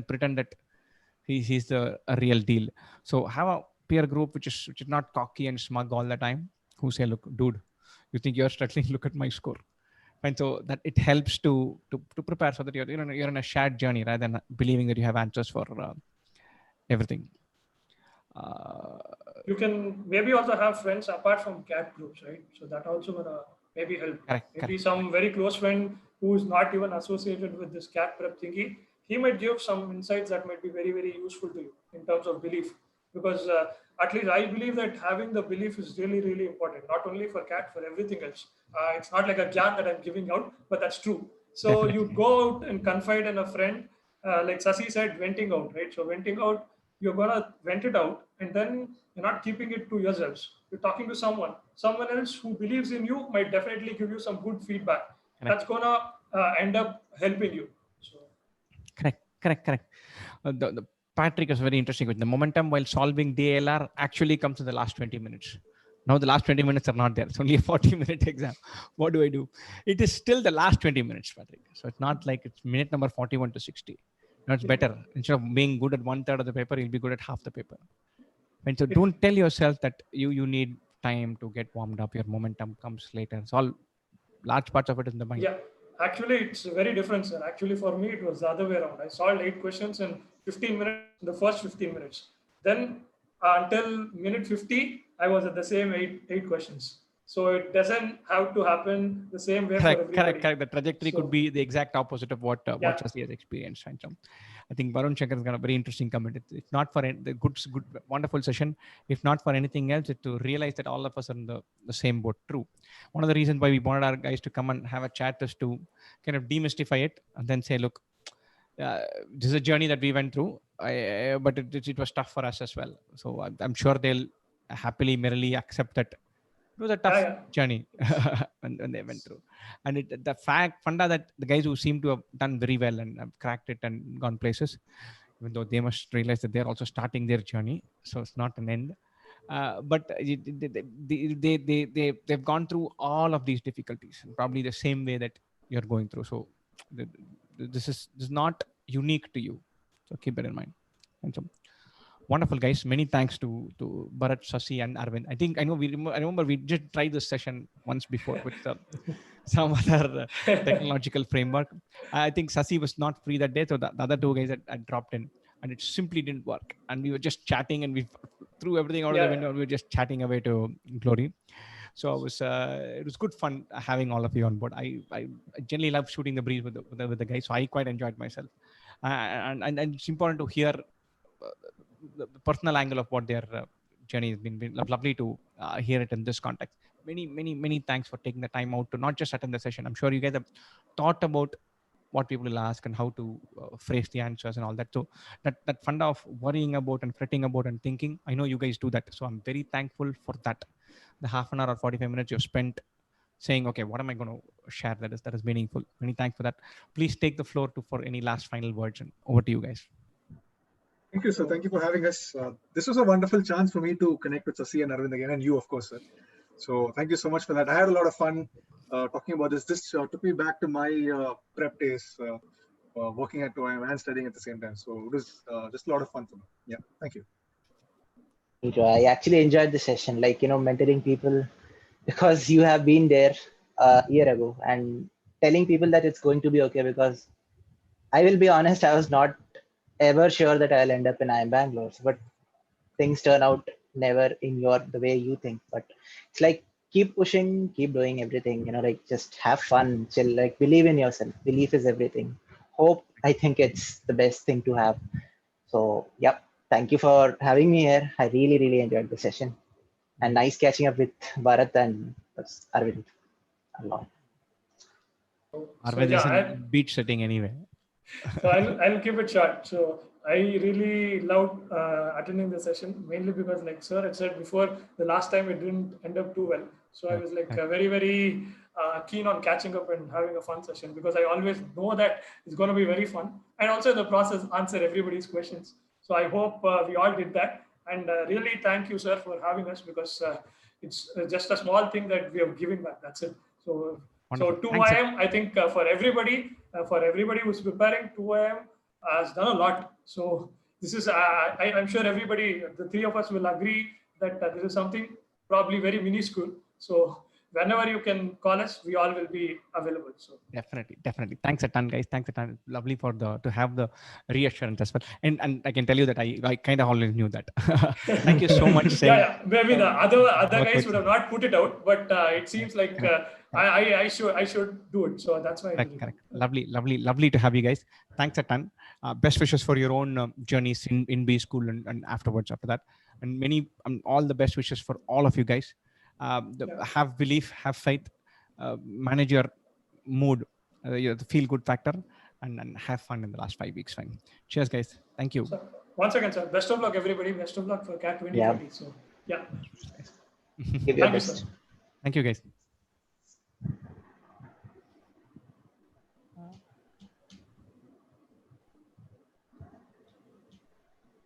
S1: pretend that he's a real deal. So have a peer group which is not cocky and smug all the time, who say, look, dude, you think you're struggling? Look at my score. And so that it helps to prepare, so that you're in a shared journey rather than believing that you have answers for everything.
S4: You can maybe also have friends apart from CAT groups, right? So that also gonna maybe help. Maybe some very close friend who is not even associated with this CAT prep thingy, he might give some insights that might be very, very useful to you in terms of belief. Because at least I believe that having the belief is really, really important, not only for CAT, for everything else. It's not like a gyan that I'm giving out, but that's true. So
S1: Definitely.
S4: you go out and confide in a friend, like 𝗪𝗧 said, venting out, right? So venting out, you're gonna vent it out, and then you're not keeping it to yourselves. You're talking to someone else who believes in you might definitely give you some good feedback. Correct. That's gonna end up helping you. So.
S1: Correct. The Patrick is very interesting with the momentum while solving DLR actually comes in the last 20 minutes. Now the last 20 minutes are not there. It's only a 40-minute exam. What do I do? It is still the last 20 minutes, Patrick. So it's not like it's minute number 41 to 60. No, it's better. Instead of being good at 1/3 of the paper, you'll be good at half the paper. And so don't tell yourself that you need time to get warmed up. Your momentum comes later. It's all large parts of it in the mind.
S4: Yeah, actually, it's very different, sir. Actually, for me, it was the other way around. I solved 8 questions in 15 minutes, the first 15 minutes. Then until minute 50, I was at the same eight questions. So it doesn't have to happen the same way for everybody.
S1: Correct. The trajectory could be the exact opposite of what 𝗪𝗧 has experienced. Right? So I think Varun Shankar has got a very interesting comment. It's not for the good, wonderful session. If not for anything else, it's to realize that all of us are in the same boat. True. One of the reasons why we wanted our guys to come and have a chat is to kind of demystify it and then say, look, this is a journey that we went through, but it was tough for us as well. So I'm sure they'll happily, merrily accept that it was a tough journey when they went through. And the funda that the guys who seem to have done very well and have cracked it and gone places, even though they must realize that they're also starting their journey. So it's not an end. But they've gone through all of these difficulties, probably the same way that you're going through. So this is not unique to you. So keep that in mind. And so wonderful, guys. Many thanks to Bharat, 𝗪𝗧, and Arvind. I remember we did try this session once before with some other technological framework. I think 𝗪𝗧 was not free that day, so the other two guys had dropped in, and it simply didn't work. And we were just chatting, and we threw everything out of the window. And we were just chatting away to glory. So it was good fun having all of you on board. I generally love shooting the breeze with the guys, so I quite enjoyed myself. And it's important to hear the personal angle of what their journey has been. Lovely to hear it in this context. Many thanks for taking the time out to not just attend the session. I'm sure you guys have thought about what people will ask and how to phrase the answers and all that. So that funda of worrying about and fretting about and thinking, I know you guys do that. So I'm very thankful for that. The half an hour or 45 minutes you've spent saying, okay, what am I going to share that is meaningful. Many thanks for that. Please take the floor for any last final words, and over to you guys.
S2: Thank you, sir. Thank you for having us. This was a wonderful chance for me to connect with 𝗪𝗧 and Arvind again, and you, of course, sir. So thank you so much for that. I had a lot of fun talking about this. This took me back to my prep days, working at 𝗏𝗏𝗏 and studying at the same time. So it was just a lot of fun for me. Yeah, thank you.
S3: I actually enjoyed the session, mentoring people, because you have been there a year ago and telling people that it's going to be okay. Because I will be honest, I was not ever sure that I'll end up in IIM Bangalore, but things turn out never in the way you think. But it's like, keep pushing, keep doing everything, just have fun, chill, believe in yourself. Belief is everything. Hope, I think it's the best thing to have. So, yep. Thank you for having me here. I really enjoyed the session, and nice catching up with Bharat and Arvind a lot.
S1: Arvind is in beach setting anyway.
S4: So I'll keep it short. So I really loved attending the session, mainly because, like sir had said before, the last time it didn't end up too well. So I was very keen on catching up and having a fun session, because I always know that it's going to be very fun, and also in the process answer everybody's questions. So I hope we all did that. And really thank you, sir, for having us, because it's just a small thing that we are giving back. That's it. So 𝗏𝗏𝗏, I think for everybody who's preparing, 𝗏𝗏𝗏 has done a lot. So this is, I'm sure everybody, the three of us will agree that this is something probably very minuscule. So whenever you can call us, we all will be available. So
S1: definitely. Thanks a ton, guys. Thanks a ton. Lovely to have the reassurance as well. And I can tell you that I kind of always knew that. Thank you so much.
S4: Yeah. Maybe the other guys would have not put it out, but it seems like I should do it. So that's why.
S1: Correct. Lovely to have you guys. Thanks a ton. Best wishes for your own journeys in B school and afterwards after that. And many all the best wishes for all of you guys. Have belief, have faith, manage your mood, the feel good factor, and have fun in the last 5 weeks. Fine. Cheers, guys. Thank you.
S4: So, once again, sir, best of luck, everybody. Best of luck for CAT 2020. So, yeah.
S3: Give your best.
S1: Thank you, guys.